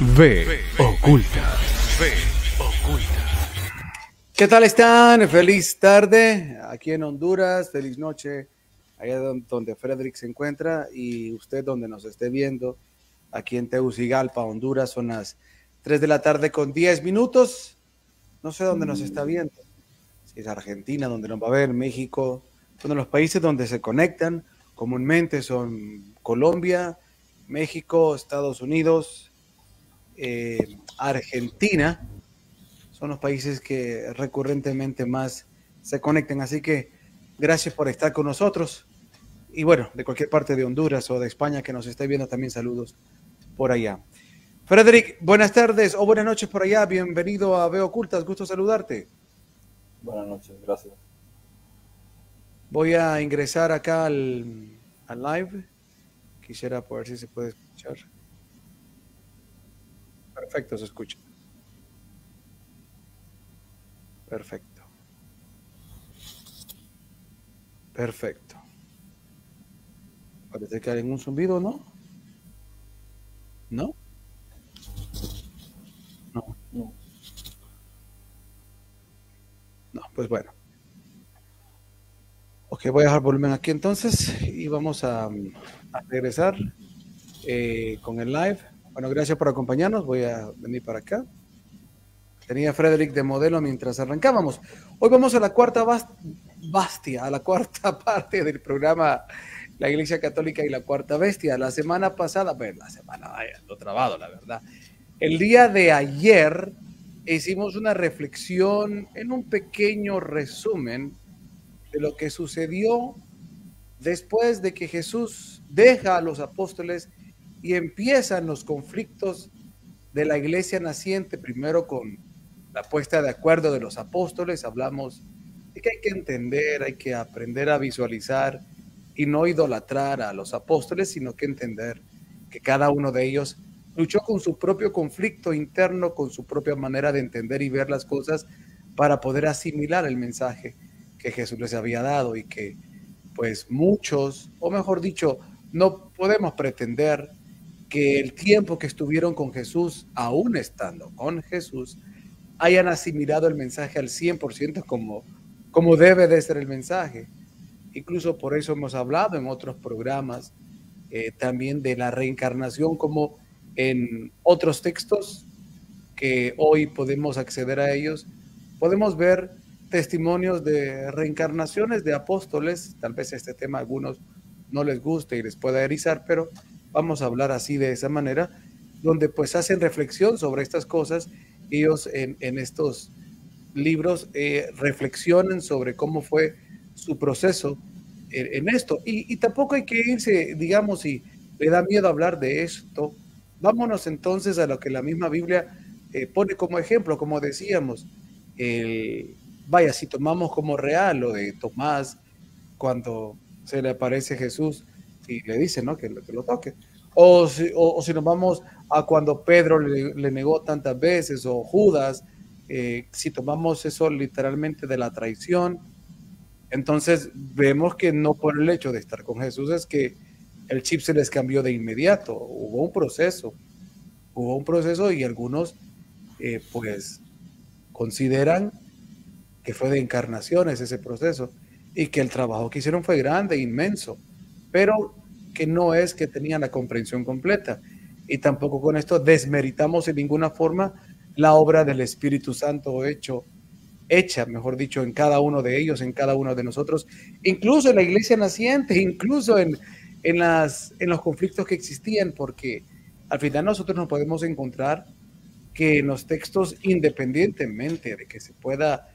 V oculta. V oculta. ¿Qué tal están? Feliz tarde aquí en Honduras, feliz noche allá donde Frederick se encuentra y usted donde nos esté viendo aquí en Tegucigalpa, Honduras. Son las 3 de la tarde con 10 minutos. No sé dónde nos está viendo. Si es Argentina, donde nos va a ver, México. Bueno, los países donde se conectan comúnmente son Colombia, México, Estados Unidos, Argentina. Son los países que recurrentemente más se conectan. Así que gracias por estar con nosotros. Y bueno, de cualquier parte de Honduras o de España que nos esté viendo, también saludos por allá. Frederick, buenas tardes o buenas noches por allá. Bienvenido a Veo Ocultas. Gusto saludarte. Buenas noches, gracias. Voy a ingresar acá al live. Quisiera ver si se puede escuchar. Perfecto, se escucha. Perfecto. Perfecto. Parece que hay un zumbido, ¿no? ¿No? No. No. No, pues bueno. Ok, voy a dejar volumen aquí entonces y vamos a regresar con el live. Bueno, gracias por acompañarnos. Voy a venir para acá. Tenía Frederick de modelo mientras arrancábamos. Hoy vamos a la cuarta bastia, a la cuarta parte del programa La Iglesia Católica y la Cuarta Bestia. La semana pasada, bueno, la semana, lo trabado, la verdad. El día de ayer hicimos una reflexión en un pequeño resumen de lo que sucedió después de que Jesús deja a los apóstoles y empiezan los conflictos de la iglesia naciente, primero con la puesta de acuerdo de los apóstoles. Hablamos de que hay que entender, hay que aprender a visualizar y no idolatrar a los apóstoles, sino que entender que cada uno de ellos luchó con su propio conflicto interno, con su propia manera de entender y ver las cosas para poder asimilar el mensaje que Jesús les había dado, y que pues muchos, o mejor dicho, no podemos pretender que el tiempo que estuvieron con Jesús, aún estando con Jesús, hayan asimilado el mensaje al 100% como debe de ser el mensaje. Incluso por eso hemos hablado en otros programas también de la reencarnación, como en otros textos que hoy podemos acceder a ellos, podemos ver testimonios de reencarnaciones de apóstoles. Tal vez este tema a algunos no les guste y les pueda erizar, pero vamos a hablar así, de esa manera, donde pues hacen reflexión sobre estas cosas. Ellos en estos libros reflexionan sobre cómo fue su proceso en esto. Y tampoco hay que irse, digamos, si le da miedo hablar de esto, vámonos entonces a lo que la misma Biblia pone como ejemplo, como decíamos. Vaya, si tomamos como real lo de Tomás, cuando se le aparece Jesús y le dice, ¿no?, que lo toque. O si nos vamos a cuando Pedro le negó tantas veces, o Judas, si tomamos eso literalmente de la traición, entonces vemos que no por el hecho de estar con Jesús es que el chip se les cambió de inmediato. Hubo un proceso y algunos pues consideran que fue de encarnaciones ese proceso, y que el trabajo que hicieron fue grande, inmenso, pero que no es que tenían la comprensión completa. Y tampoco con esto desmeritamos en ninguna forma la obra del Espíritu Santo hecha, mejor dicho, en cada uno de ellos, en cada uno de nosotros, incluso en la iglesia naciente, incluso en los conflictos que existían, porque al final nosotros nos podemos encontrar que en los textos, independientemente de que se pueda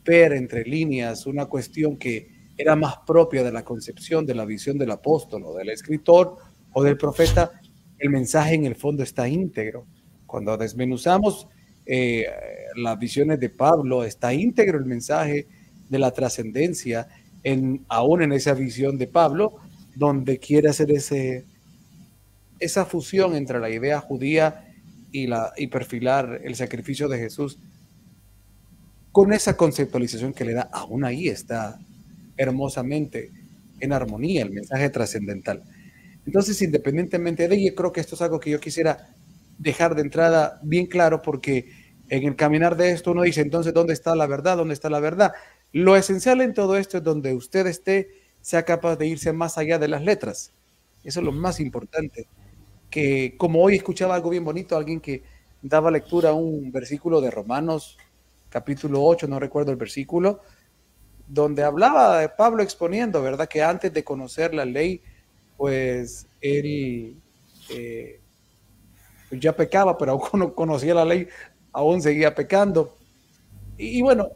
ver entre líneas una cuestión que era más propia de la concepción, de la visión del apóstol o del escritor o del profeta, el mensaje en el fondo está íntegro. Cuando desmenuzamos las visiones de Pablo, está íntegro el mensaje de la trascendencia, aún en esa visión de Pablo, donde quiere hacer esa fusión entre la idea judía y perfilar el sacrificio de Jesús con esa conceptualización que le da. Aún ahí está hermosamente en armonía el mensaje trascendental. Entonces, independientemente de ello, creo que esto es algo que yo quisiera dejar de entrada bien claro, porque en el caminar de esto uno dice, entonces, ¿dónde está la verdad? ¿Dónde está la verdad? Lo esencial en todo esto es donde usted sea capaz de irse más allá de las letras. Eso es lo más importante. Que como hoy escuchaba algo bien bonito, alguien que daba lectura a un versículo de Romanos, capítulo 8, no recuerdo el versículo, donde hablaba de Pablo exponiendo, ¿verdad? Que antes de conocer la ley, pues él ya pecaba, pero aún no conocía la ley, aún seguía pecando. Y bueno,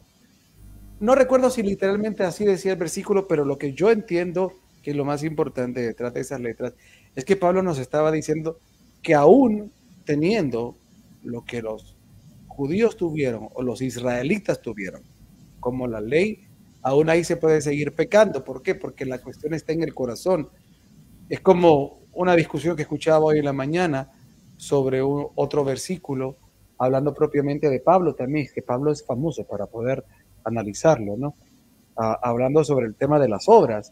no recuerdo si literalmente así decía el versículo, pero lo que yo entiendo que es lo más importante detrás de esas letras es que Pablo nos estaba diciendo que aún teniendo lo que los judíos tuvieron o los israelitas tuvieron, como la ley, aún ahí se puede seguir pecando. ¿Por qué? Porque la cuestión está en el corazón. Es como una discusión que escuchaba hoy en la mañana sobre otro versículo, hablando propiamente de Pablo también, que Pablo es famoso para poder analizarlo, ¿no? Hablando sobre el tema de las obras,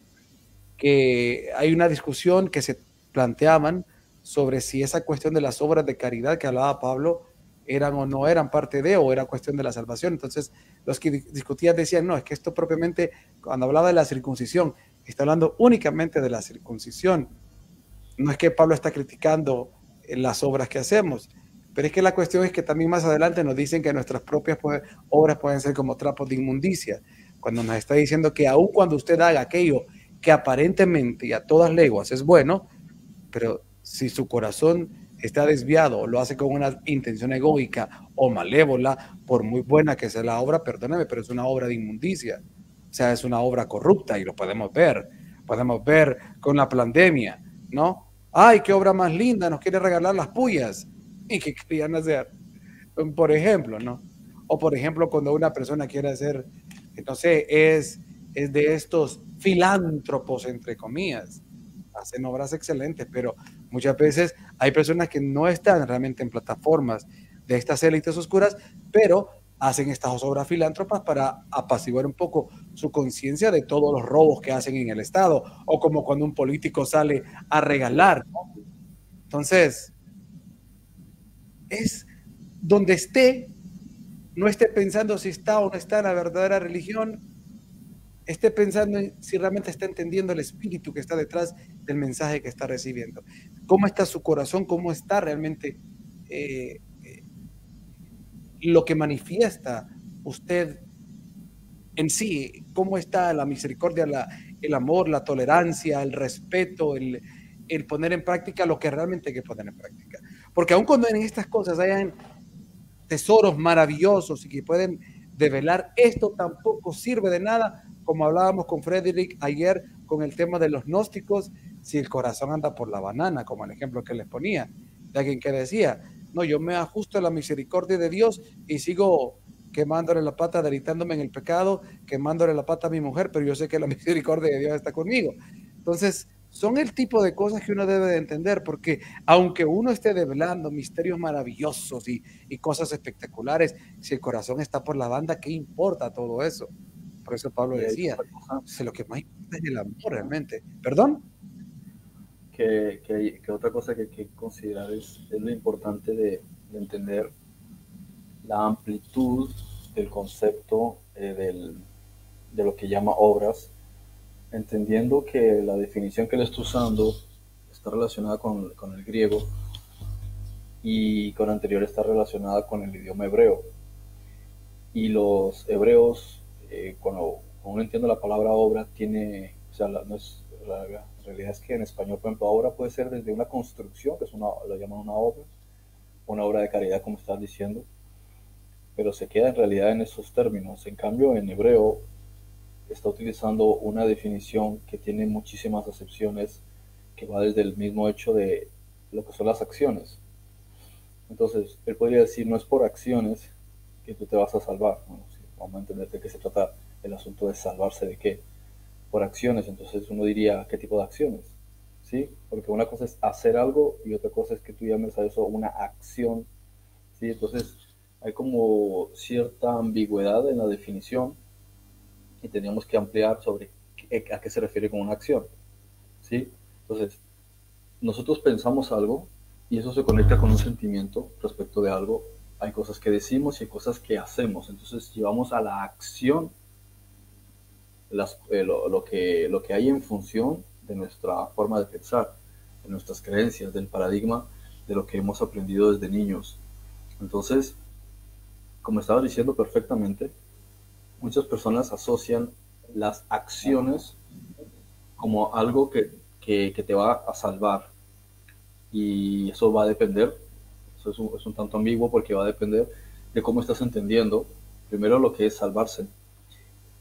que hay una discusión que se planteaban sobre si esa cuestión de las obras de caridad que hablaba Pablo eran o no eran parte de, o era cuestión de la salvación. Entonces, los que discutían decían, no, es que esto propiamente, cuando hablaba de la circuncisión, está hablando únicamente de la circuncisión. No es que Pablo está criticando las obras que hacemos, pero es que la cuestión es que también más adelante nos dicen que nuestras propias obras pueden ser como trapos de inmundicia, cuando nos está diciendo que aun cuando usted haga aquello que aparentemente y a todas leguas es bueno, pero si su corazón está desviado o lo hace con una intención egoica o malévola, por muy buena que sea la obra, perdóneme, pero es una obra de inmundicia. O sea, es una obra corrupta y lo podemos ver. Podemos ver con la pandemia, ¿no? Ay, qué obra más linda, nos quiere regalar las puyas. ¿Y qué querían hacer? Por ejemplo, ¿no? O por ejemplo, cuando una persona quiere hacer, no sé, es de estos filántropos, entre comillas, hacen obras excelentes, pero muchas veces hay personas que no están realmente en plataformas de estas élites oscuras, pero hacen estas obras filántropas para apaciguar un poco su conciencia de todos los robos que hacen en el Estado, o como cuando un político sale a regalar, ¿no? Entonces, es donde esté, no esté pensando si está o no está en la verdadera religión, esté pensando en si realmente está entendiendo el espíritu que está detrás del mensaje que está recibiendo. ¿Cómo está su corazón? ¿Cómo está realmente eh, lo que manifiesta usted en sí? ¿Cómo está la misericordia, el amor, la tolerancia, el respeto, el poner en práctica lo que realmente hay que poner en práctica? Porque aun cuando en estas cosas hayan tesoros maravillosos y que pueden develar, esto tampoco sirve de nada, como hablábamos con Frederick ayer con el tema de los gnósticos, si el corazón anda por la banana, como el ejemplo que les ponía, de alguien que decía, no, yo me ajusto a la misericordia de Dios y sigo quemándole la pata, delitándome en el pecado, quemándole la pata a mi mujer, pero yo sé que la misericordia de Dios está conmigo. Entonces, son el tipo de cosas que uno debe de entender, porque aunque uno esté develando misterios maravillosos y cosas espectaculares, si el corazón está por la banda, ¿qué importa todo eso? Por eso Pablo decía, lo que más importa es el amor realmente. ¿Perdón? Que otra cosa que hay que considerar es lo importante de entender la amplitud del concepto de lo que llama obras, entendiendo que la definición que él está usando está relacionada con el griego y con anterior está relacionada con el idioma hebreo. Y los hebreos, cuando uno entiende la palabra obra, tiene, o sea, no es, la realidad es que en español, por ejemplo, obra puede ser desde una construcción, que es lo llaman una obra de caridad, como estás diciendo, pero se queda en realidad en esos términos. En cambio, en hebreo está utilizando una definición que tiene muchísimas acepciones, que va desde el mismo hecho de lo que son las acciones. Entonces, él podría decir, no es por acciones que tú te vas a salvar. Bueno, sí, vamos a entender de qué se trata el asunto de salvarse de qué. Por acciones, entonces uno diría, ¿qué tipo de acciones? ¿Sí? Porque una cosa es hacer algo y otra cosa es que tú llames a eso una acción. ¿Sí? Entonces, hay como cierta ambigüedad en la definición y teníamos que ampliar sobre a qué se refiere con una acción. ¿Sí? Entonces, nosotros pensamos algo y eso se conecta con un sentimiento respecto de algo. Hay cosas que decimos y hay cosas que hacemos. Entonces llevamos a la acción lo que hay en función de nuestra forma de pensar, de nuestras creencias, del paradigma de lo que hemos aprendido desde niños. Entonces, como estaba diciendo perfectamente, muchas personas asocian las acciones como algo que te va a salvar. Y eso va a depender, eso es un tanto ambiguo porque va a depender de cómo estás entendiendo, primero lo que es salvarse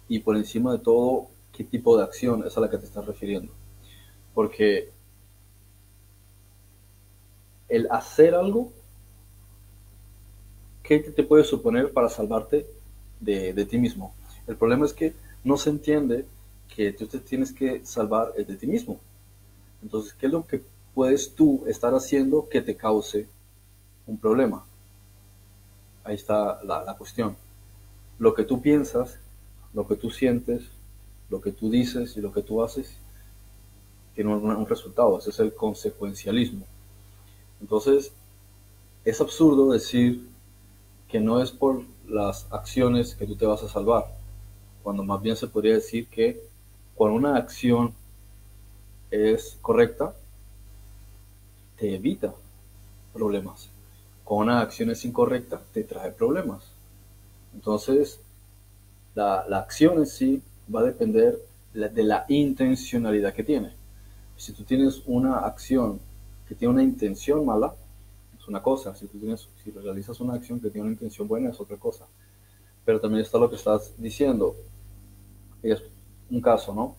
y por encima de todo, qué tipo de acción es a la que te estás refiriendo. Porque el hacer algo, ¿qué te puede suponer para salvarte de ti mismo? El problema es que no se entiende que tú te tienes que salvar de ti mismo. Entonces, ¿qué es lo que puedes tú estar haciendo que te cause un problema? Ahí está la cuestión. Lo que tú piensas, lo que tú sientes, lo que tú dices y lo que tú haces tiene un resultado. Ese es el consecuencialismo. Entonces, es absurdo decir que no es por las acciones que tú te vas a salvar, cuando más bien se podría decir que cuando una acción es correcta, te evita problemas. Cuando una acción es incorrecta, te trae problemas. Entonces, la acción en sí va a depender de la intencionalidad que tiene. Si tú tienes una acción que tiene una intención mala, es una cosa. Si realizas una acción que tiene una intención buena, es otra cosa. Pero también está lo que estás diciendo. Es un caso, ¿no?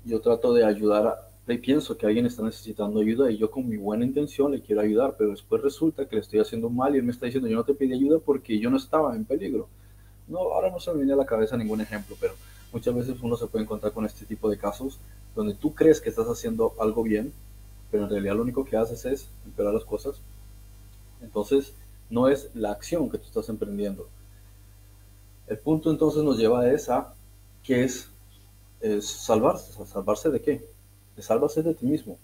Yo trato de ayudar, pienso que alguien está necesitando ayuda y yo con mi buena intención le quiero ayudar, pero después resulta que le estoy haciendo mal y él me está diciendo, yo no te pedí ayuda porque yo no estaba en peligro. No, ahora no se me viene a la cabeza ningún ejemplo, pero muchas veces uno se puede encontrar con este tipo de casos donde tú crees que estás haciendo algo bien, pero en realidad lo único que haces es empeorar las cosas. Entonces, no es la acción que tú estás emprendiendo. El punto entonces nos lleva a esa, que es salvarse. ¿Salvarse de qué? De salvarse de ti mismo,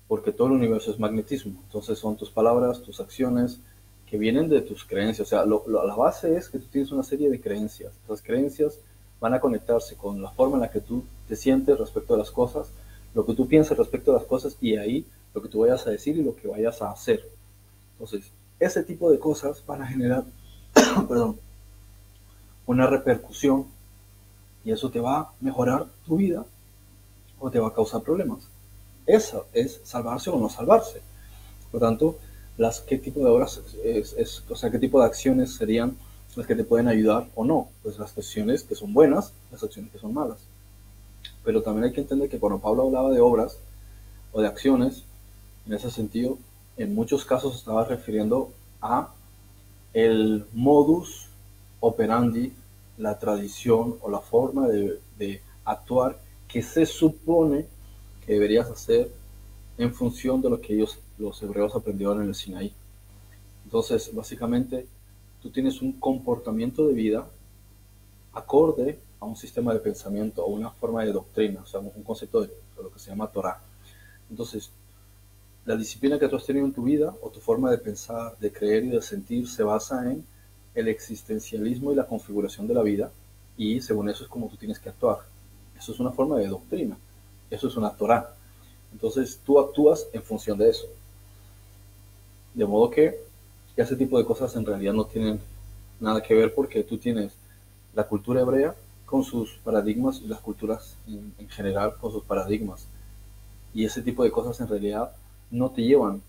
porque todo el universo es magnetismo. Entonces son tus palabras, tus acciones, que vienen de tus creencias. O sea, la base es que tú tienes una serie de creencias. Esas creencias van a conectarse con la forma en la que tú te sientes respecto a las cosas, lo que tú piensas respecto a las cosas y ahí lo que tú vayas a decir y lo que vayas a hacer. Entonces, ese tipo de cosas van a generar perdón, una repercusión y eso te va a mejorar tu vida o te va a causar problemas. Eso es salvarse o no salvarse. Por lo tanto, qué tipo de obras o sea, qué tipo de acciones serían las que te pueden ayudar o no. Pues las acciones que son buenas, las acciones que son malas. Pero también hay que entender que cuando Pablo hablaba de obras o de acciones, en ese sentido, en muchos casos estaba refiriendo a el modus operandi, la tradición o la forma de actuar que se supone que deberías hacer en función de lo que los hebreos aprendieron en el Sinaí. Entonces, básicamente, tú tienes un comportamiento de vida acorde a un sistema de pensamiento o una forma de doctrina, o sea, un concepto de lo que se llama Torah. Entonces, la disciplina que tú has tenido en tu vida o tu forma de pensar, de creer y de sentir se basa en el existencialismo y la configuración de la vida y según eso es como tú tienes que actuar. Eso es una forma de doctrina, eso es una Torah. Entonces tú actúas en función de eso. De modo que ese tipo de cosas en realidad no tienen nada que ver porque tú tienes la cultura hebrea con sus paradigmas y las culturas en general con sus paradigmas. Y ese tipo de cosas en realidad no te llevan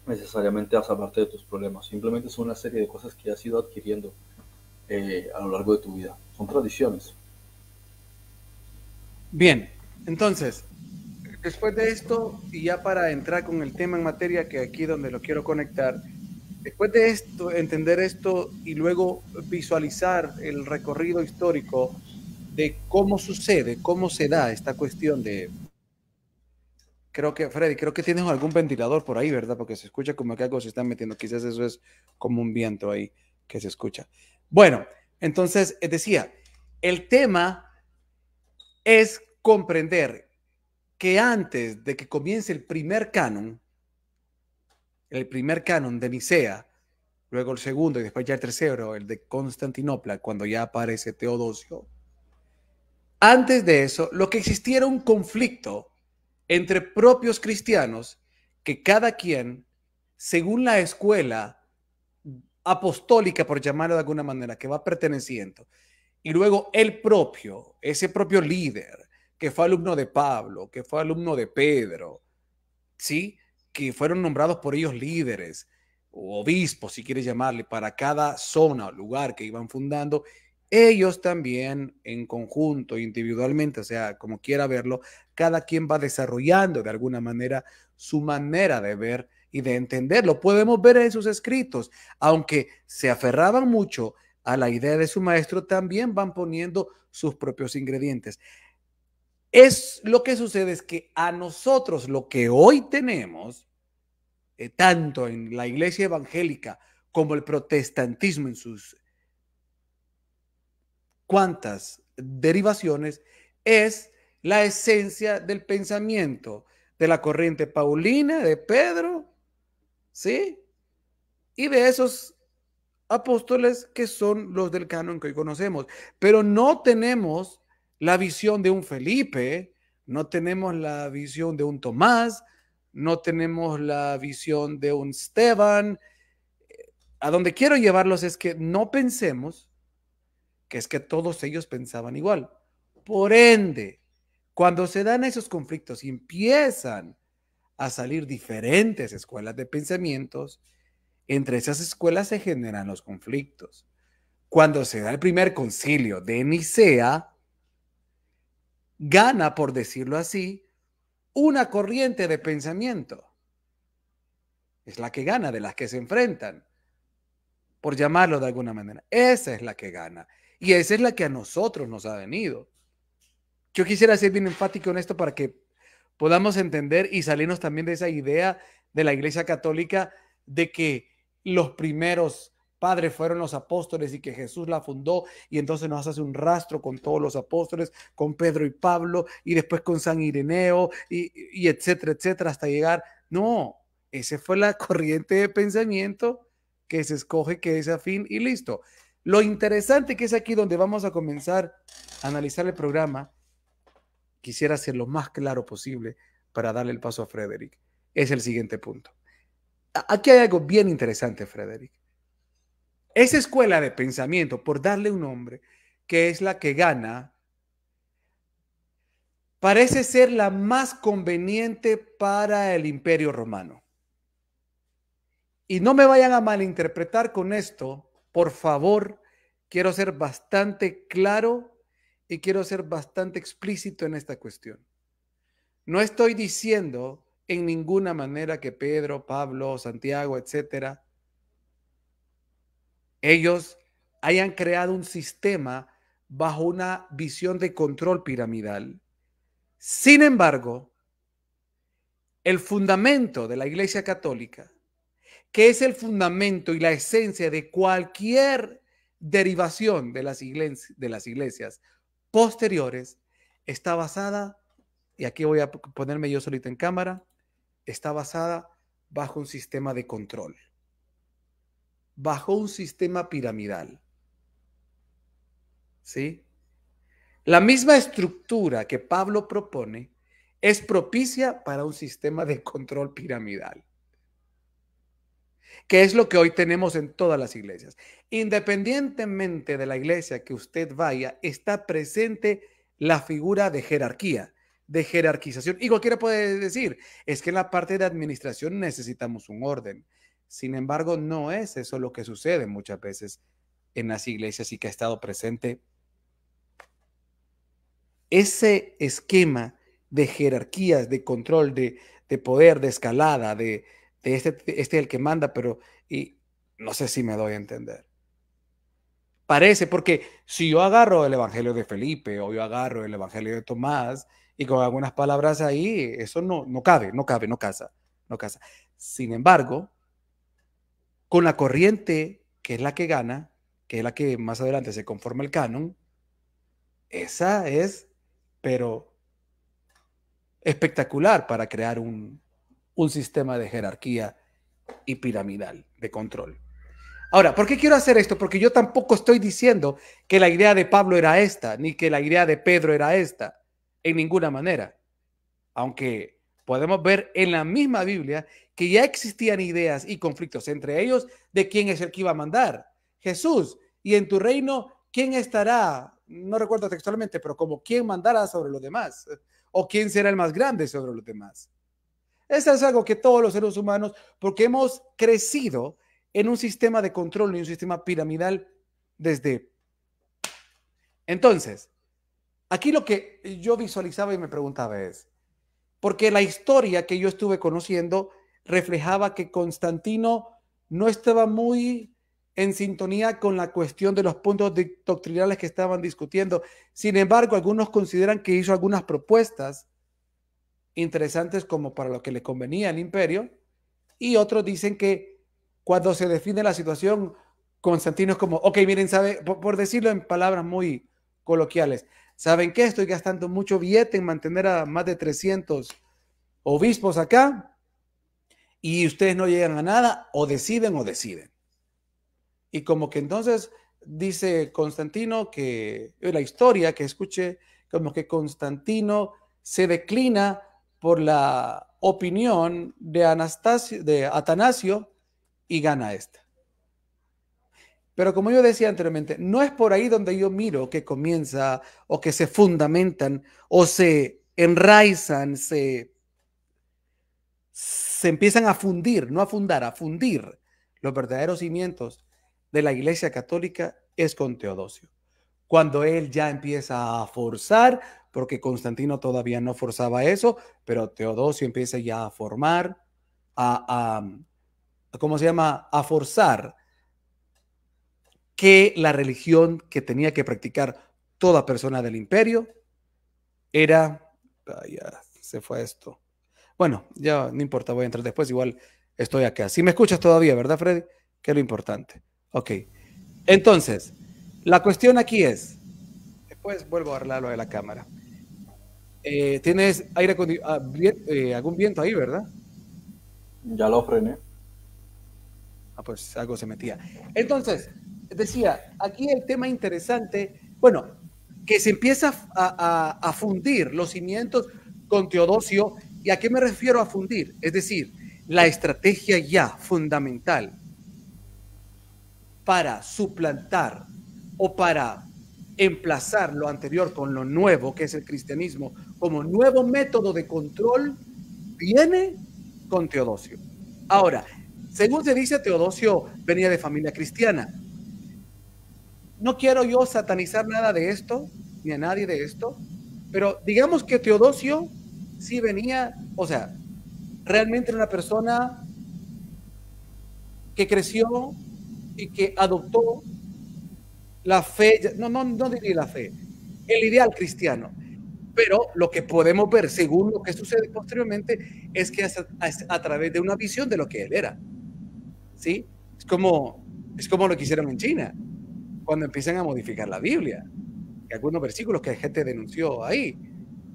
necesariamente a salvarte de tus problemas. Simplemente son una serie de cosas que has ido adquiriendo a lo largo de tu vida. Son tradiciones. Bien, entonces, después de esto, y ya para entrar con el tema en materia, que aquí donde lo quiero conectar, después de esto, entender esto y luego visualizar el recorrido histórico de cómo sucede, cómo se da esta cuestión de... Creo que, Freddy, creo que tienes algún ventilador por ahí, ¿verdad? Porque se escucha como que algo se está metiendo. Quizás eso es como un viento ahí que se escucha. Bueno, entonces, decía, el tema es comprender que antes de que comience el primer canon, el primer canon de Nicea, luego el segundo y después ya el tercero, el de Constantinopla, cuando ya aparece Teodosio. Antes de eso, lo que existía era un conflicto entre propios cristianos que cada quien, según la escuela apostólica, por llamarlo de alguna manera, que va perteneciendo, y luego ese propio líder, que fue alumno de Pablo, que fue alumno de Pedro, ¿sí? Que fueron nombrados por ellos líderes o obispos, si quieres llamarle, para cada zona o lugar que iban fundando. Ellos también en conjunto, individualmente, o sea, como quiera verlo, cada quien va desarrollando de alguna manera su manera de ver y de entender. Lo podemos ver en sus escritos, aunque se aferraban mucho a la idea de su maestro, también van poniendo sus propios ingredientes. Es lo que sucede es que a nosotros lo que hoy tenemos, tanto en la iglesia evangélica como el protestantismo en sus cuantas derivaciones, es la esencia del pensamiento de la corriente paulina, de Pedro, ¿sí? Y de esos apóstoles que son los del canon que hoy conocemos. Pero no tenemos la visión de un Felipe, no tenemos la visión de un Tomás, no tenemos la visión de un Esteban. A donde quiero llevarlos es que no pensemos que es que todos ellos pensaban igual. Por ende, cuando se dan esos conflictos y empiezan a salir diferentes escuelas de pensamientos, entre esas escuelas se generan los conflictos. Cuando se da el primer concilio de Nicea, gana, por decirlo así, una corriente de pensamiento. Es la que gana, de las que se enfrentan, por llamarlo de alguna manera. Esa es la que gana. Y esa es la que a nosotros nos ha venido. Yo quisiera ser bien enfático en esto para que podamos entender y salirnos también de esa idea de la Iglesia Católica de que los primeros padres fueron los apóstoles y que Jesús la fundó y entonces nos hace un rastro con todos los apóstoles, con Pedro y Pablo y después con San Ireneo y etcétera, etcétera, hasta llegar. No, esa fue la corriente de pensamiento que se escoge, que es afín y listo. Lo interesante que es aquí donde vamos a comenzar a analizar el programa, quisiera ser lo más claro posible para darle el paso a Frederick, es el siguiente punto. Aquí hay algo bien interesante, Frederick. Esa escuela de pensamiento, por darle un nombre, que es la que gana, parece ser la más conveniente para el Imperio Romano. Y no me vayan a malinterpretar con esto, por favor, quiero ser bastante claro y quiero ser bastante explícito en esta cuestión. No estoy diciendo en ninguna manera que Pedro, Pablo, Santiago, etcétera, ellos hayan creado un sistema bajo una visión de control piramidal. Sin embargo, el fundamento de la Iglesia Católica, que es el fundamento y la esencia de cualquier derivación de las iglesias posteriores, está basada, y aquí voy a ponerme yo solito en cámara, está basada bajo un sistema de control, bajo un sistema piramidal. ¿Sí? La misma estructura que Pablo propone es propicia para un sistema de control piramidal, que es lo que hoy tenemos en todas las iglesias. Independientemente de la iglesia que usted vaya, está presente la figura de jerarquía, de jerarquización. Y cualquiera puede decir, es que en la parte de administración necesitamos un orden. Sin embargo, no es eso lo que sucede muchas veces en las iglesias y que ha estado presente. Ese esquema de jerarquías, de control, de poder, de escalada, de este es el que manda, pero y no sé si me doy a entender. Parece, porque si yo agarro el Evangelio de Felipe o yo agarro el Evangelio de Tomás y con algunas palabras ahí, eso no cabe, no casa. Sin embargo, con la corriente que es la que gana, que es la que más adelante se conforma el canon, esa es, pero espectacular para crear un sistema de jerarquía y piramidal de control. Ahora, ¿por qué quiero hacer esto? Porque yo tampoco estoy diciendo que la idea de Pablo era esta, ni que la idea de Pedro era esta, en ninguna manera. Aunque podemos ver en la misma Biblia que ya existían ideas y conflictos entre ellos de quién es el que iba a mandar. Jesús, y en tu reino, ¿quién estará? No recuerdo textualmente, pero como quién mandará sobre los demás, o quién será el más grande sobre los demás. Eso es algo que todos los seres humanos, porque hemos crecido en un sistema de control y un sistema piramidal desde... Entonces, aquí lo que yo visualizaba y me preguntaba es, porque la historia que yo estuve conociendo reflejaba que Constantino no estaba muy en sintonía con la cuestión de los puntos doctrinales que estaban discutiendo. Sin embargo, algunos consideran que hizo algunas propuestas interesantes como para lo que le convenía al imperio, y otros dicen que cuando se define la situación, Constantino es como, ok, miren, sabe, por decirlo en palabras muy coloquiales, ¿saben qué? Estoy gastando mucho billete en mantener a más de 300 obispos acá y ustedes no llegan a nada, o deciden o deciden. Y como que entonces dice Constantino que la historia que escuché, como que Constantino se declina por la opinión de Atanasio y gana esta. Pero como yo decía anteriormente, no es por ahí donde yo miro que comienza o que se fundamentan o se enraizan, se empiezan a fundir, no a fundar, a fundir los verdaderos cimientos de la Iglesia Católica es con Teodosio. Cuando él ya empieza a forzar, porque Constantino todavía no forzaba eso, pero Teodosio empieza ya a formar, ¿cómo se llama? A forzar que la religión que tenía que practicar toda persona del imperio era... ya se fue esto. Bueno, ya no importa, voy a entrar después, igual estoy acá. Si me escuchas todavía, ¿verdad, Freddy? Que es lo importante. Ok. Entonces, la cuestión aquí es, después vuelvo a arreglar lo de la cámara. ¿Tienes aire algún viento ahí, verdad? Ya lo frené. Ah, pues algo se metía. Entonces, decía, aquí el tema interesante, bueno, que se empieza a fundir los cimientos con Teodosio. ¿Y a qué me refiero a fundir? Es decir, la estrategia ya fundamental para suplantar o para emplazar lo anterior con lo nuevo, que es el cristianismo, como nuevo método de control, viene con Teodosio. Ahora, según se dice, Teodosio venía de familia cristiana. No quiero yo satanizar nada de esto, ni a nadie de esto, pero digamos que Teodosio sí venía, o sea, realmente era una persona que creció y que adoptó la fe, no diría la fe, el ideal cristiano. Pero lo que podemos ver, según lo que sucede posteriormente, es que a través de una visión de lo que él era. ¿Sí? Es como lo que hicieron en China, cuando empiezan a modificar la Biblia. Y algunos versículos que gente denunció ahí,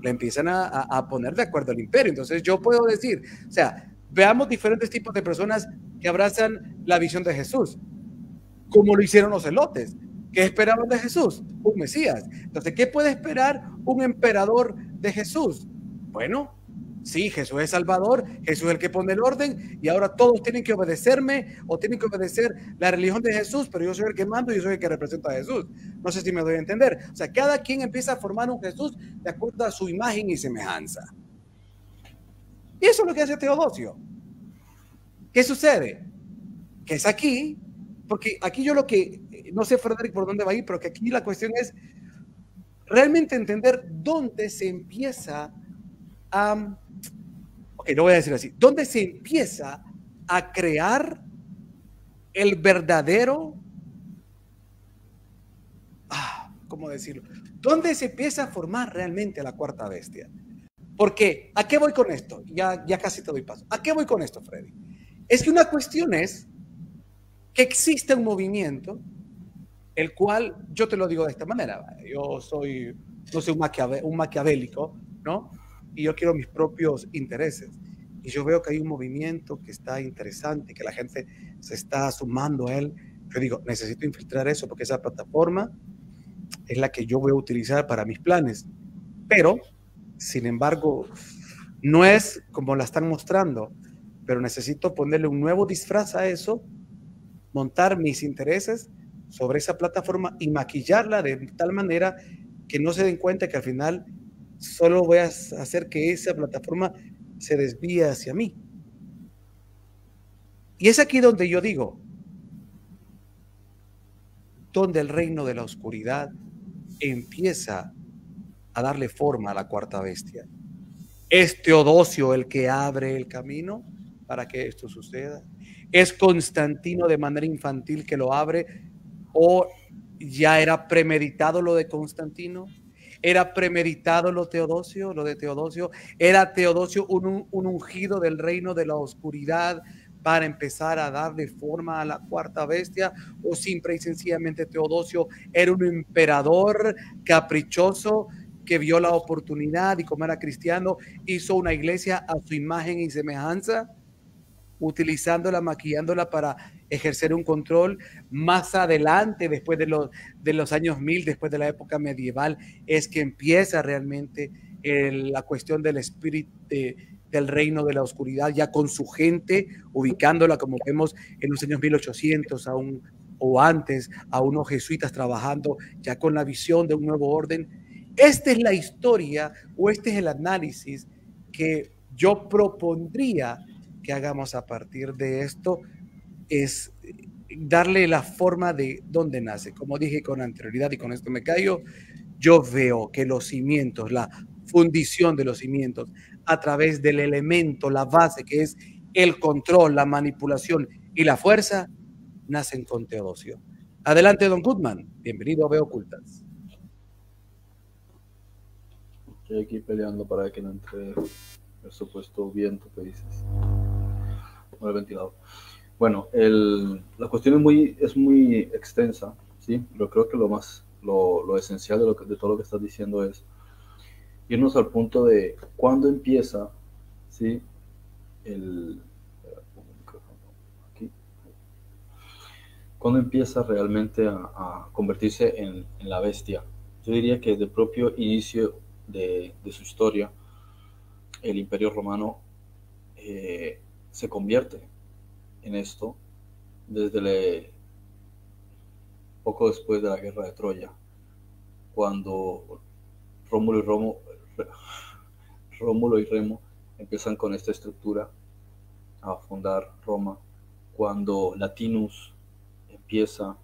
le empiezan a poner de acuerdo al imperio. Entonces yo puedo decir, o sea, veamos diferentes tipos de personas que abrazan la visión de Jesús, como lo hicieron los celotes. ¿Qué esperaban de Jesús? Un Mesías. Entonces, ¿qué puede esperar un emperador de Jesús? Bueno, sí, Jesús es Salvador, Jesús es el que pone el orden, y ahora todos tienen que obedecerme o tienen que obedecer la religión de Jesús, pero yo soy el que mando y yo soy el que representa a Jesús. No sé si me doy a entender. O sea, cada quien empieza a formar un Jesús de acuerdo a su imagen y semejanza. Y eso es lo que hace Teodosio. ¿Qué sucede? Que es aquí, porque aquí yo lo que, no sé, Frederick, por dónde va a ir, pero que aquí la cuestión es realmente entender dónde se empieza a... Ok, lo voy a decir así. ¿Dónde se empieza a crear el verdadero... ¿cómo decirlo? ¿Dónde se empieza a formar realmente la cuarta bestia? Porque, ¿a qué voy con esto? Ya casi te doy paso. ¿A qué voy con esto, Freddy? Es que una cuestión es que existe un movimiento, el cual, yo te lo digo de esta manera, yo soy, no soy un maquiavélico, ¿no? Y yo quiero mis propios intereses. y yo veo que hay un movimiento que está interesante, que la gente se está sumando a él. Yo digo, necesito infiltrar eso porque esa plataforma es la que yo voy a utilizar para mis planes. Pero, sin embargo, no es como la están mostrando, pero necesito ponerle un nuevo disfraz a eso, montar mis intereses sobre esa plataforma y maquillarla de tal manera que no se den cuenta que al final solo voy a hacer que esa plataforma se desvíe hacia mí. Y es aquí donde yo digo, donde el reino de la oscuridad empieza a darle forma a la cuarta bestia. ¿Es Teodosio el que abre el camino para que esto suceda? ¿Es Constantino de manera infantil que lo abre? ¿O ya era premeditado lo de Constantino? ¿Era premeditado lo de Teodosio? ¿Era Teodosio un ungido del reino de la oscuridad para empezar a darle forma a la cuarta bestia? ¿O simple y sencillamente Teodosio era un emperador caprichoso que vio la oportunidad y como era cristiano, hizo una iglesia a su imagen y semejanza, utilizándola, maquillándola para ejercer un control? Más adelante, después de los años 1000, después de la época medieval, es que empieza realmente la cuestión del espíritu del reino de la oscuridad, ya con su gente, ubicándola como vemos en los años 1800 aún, o antes, a unos jesuitas trabajando ya con la visión de un nuevo orden. Esta es la historia o este es el análisis que yo propondría que hagamos a partir de esto, es darle la forma de dónde nace. Como dije con anterioridad y con esto me callo, yo veo que los cimientos, la fundición de los cimientos a través del elemento, la base que es el control, la manipulación y la fuerza, nacen con Teodosio. Adelante, don Goodman. Bienvenido a Veo Ocultas. Estoy aquí peleando para que no entre el supuesto viento que dices. No el ventilador. Bueno, la cuestión es muy extensa, ¿sí? Pero creo que lo esencial de todo lo que estás diciendo es irnos al punto de cuándo empieza, ¿sí? Cuándo empieza realmente a convertirse en la bestia. Yo diría que desde el propio inicio de su historia, el Imperio Romano se convierte en esto poco después de la guerra de Troya, cuando Rómulo y Remo empiezan con esta estructura a fundar Roma, cuando Latinus empieza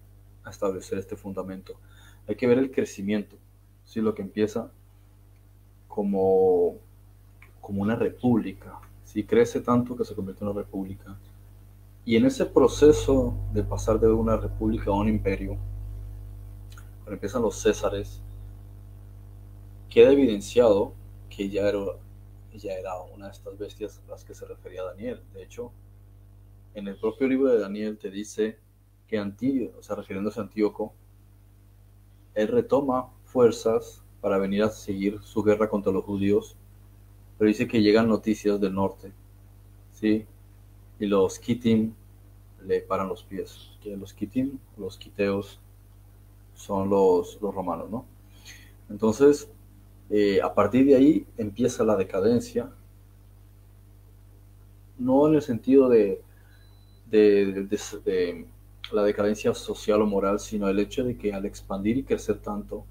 a establecer este fundamento. Hay que ver el crecimiento, ¿sí? Lo que empieza como una república, ¿sí? Crece tanto que se convierte en una república. Y en ese proceso de pasar de una república a un imperio, cuando empiezan los Césares, queda evidenciado que ya era una de estas bestias a las que se refería Daniel. De hecho, en el propio libro de Daniel te dice que refiriéndose a Antíoco, él retoma fuerzas para venir a seguir su guerra contra los judíos, pero dice que llegan noticias del norte, ¿sí? Y los Kitim le paran los pies. Que los Kitim, los quiteos, son los romanos, ¿no? Entonces, a partir de ahí empieza la decadencia, no en el sentido de la decadencia social o moral, sino el hecho de que al expandir y crecer tanto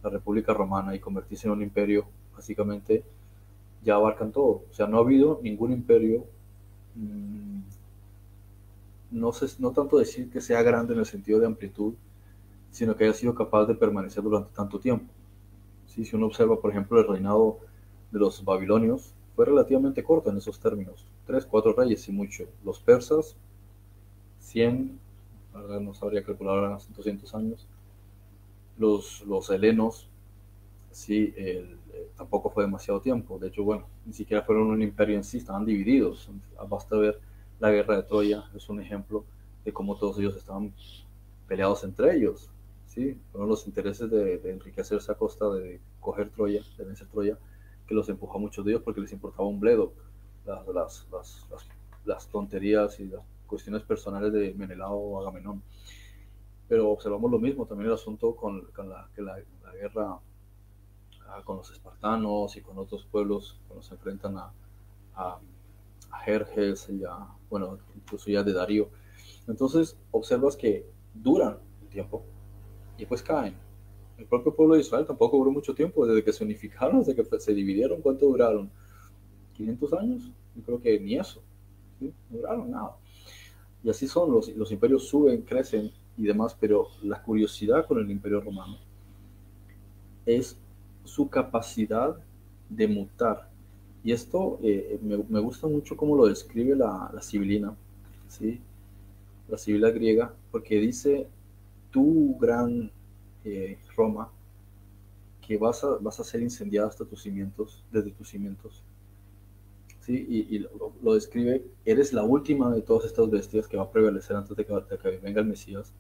la República Romana y convertirse en un imperio, básicamente ya abarcan todo. O sea, no ha habido ningún imperio, no tanto decir que sea grande en el sentido de amplitud, sino que haya sido capaz de permanecer durante tanto tiempo. ¿Sí? Si uno observa, por ejemplo, el reinado de los babilonios, fue relativamente corto en esos términos. 3, 4 reyes y mucho. Los persas, 100, la verdad no sabría calcular ahora, 200 años. Los helenos, sí, tampoco fue demasiado tiempo. De hecho, bueno, ni siquiera fueron un imperio en sí, estaban divididos. Basta ver la guerra de Troya, es un ejemplo de cómo todos ellos estaban peleados entre ellos. ¿Sí? Fueron los intereses de enriquecerse a costa de coger Troya, de vencer Troya, que los empujó a muchos de ellos porque les importaba un bledo las tonterías y las cuestiones personales de Menelao o Agamenón. Pero observamos lo mismo también el asunto con la guerra con los espartanos y con otros pueblos cuando se enfrentan a, a Jerjes y bueno, incluso ya de Darío. Entonces observas que duran un tiempo y pues caen. El propio pueblo de Israel tampoco duró mucho tiempo, desde que se unificaron, desde que se dividieron. ¿Cuánto duraron? ¿500 años? Yo creo que ni eso, ¿sí? No duraron nada. Y así son, los imperios suben, crecen y demás, pero la curiosidad con el imperio romano es su capacidad de mutar. Y esto me gusta mucho cómo lo describe la Sibilina, ¿sí? La Sibila griega, porque dice, tu gran Roma, que vas a ser incendiada hasta tus cimientos, desde tus cimientos. ¿Sí? Y lo describe, eres la última de todas estas bestias que va a prevalecer antes de que venga el Mesías,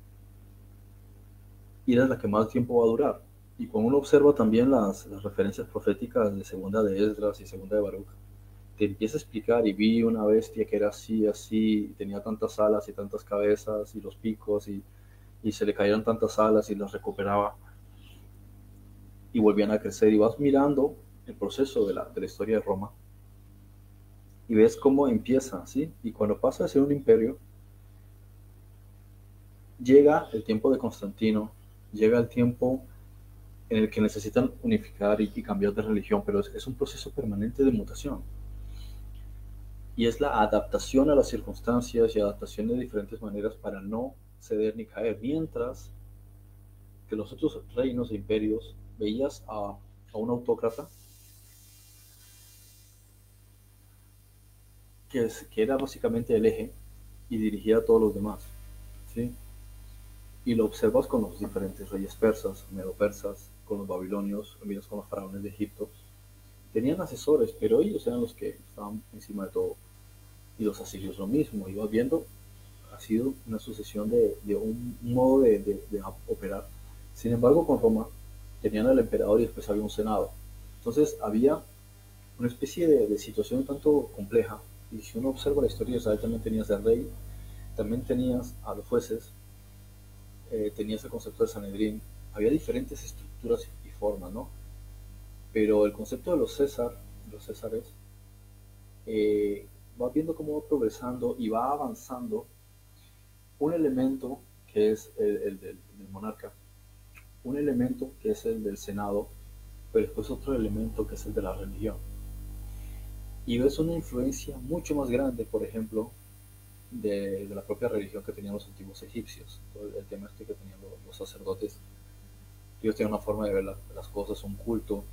y eres la que más tiempo va a durar. Y cuando uno observa también las referencias proféticas de segunda de Esdras y segunda de Baruch, te empieza a explicar, y vi una bestia que era así, así, tenía tantas alas y tantas cabezas y los picos, y se le caían tantas alas y las recuperaba y volvían a crecer, y vas mirando el proceso de la historia de Roma y ves cómo empieza, ¿sí? Y cuando pasa de ser un imperio, llega el tiempo de Constantino, llega el tiempo en el que necesitan unificar y cambiar de religión, pero es un proceso permanente de mutación. Y es la adaptación a las circunstancias y adaptación de diferentes maneras para no ceder ni caer. Mientras que los otros reinos e imperios veías a un autócrata que era básicamente el eje y dirigía a todos los demás, ¿sí? Y lo observas con los diferentes reyes persas, medo-persas, con los babilonios, miras con los faraones de Egipto. Tenían asesores, pero ellos eran los que estaban encima de todo. Y los asirios lo mismo, ibas viendo, ha sido una sucesión de un modo de operar. Sin embargo, con Roma tenían al emperador y después había un senado. Entonces había una especie de situación un tanto compleja. Y si uno observa la historia de Israel, también tenías al rey, también tenías a los jueces, tenías el concepto de Sanedrín. Había diferentes estructuras y formas, ¿no? Pero el concepto de los césares, va viendo cómo va progresando y va avanzando un elemento que es el del monarca, un elemento que es el del senado, pero después otro elemento que es el de la religión. Y ves una influencia mucho más grande, por ejemplo, de la propia religión que tenían los antiguos egipcios. Todo el tema este que tenían los sacerdotes. Ellos tenían una forma de ver las cosas, un culto,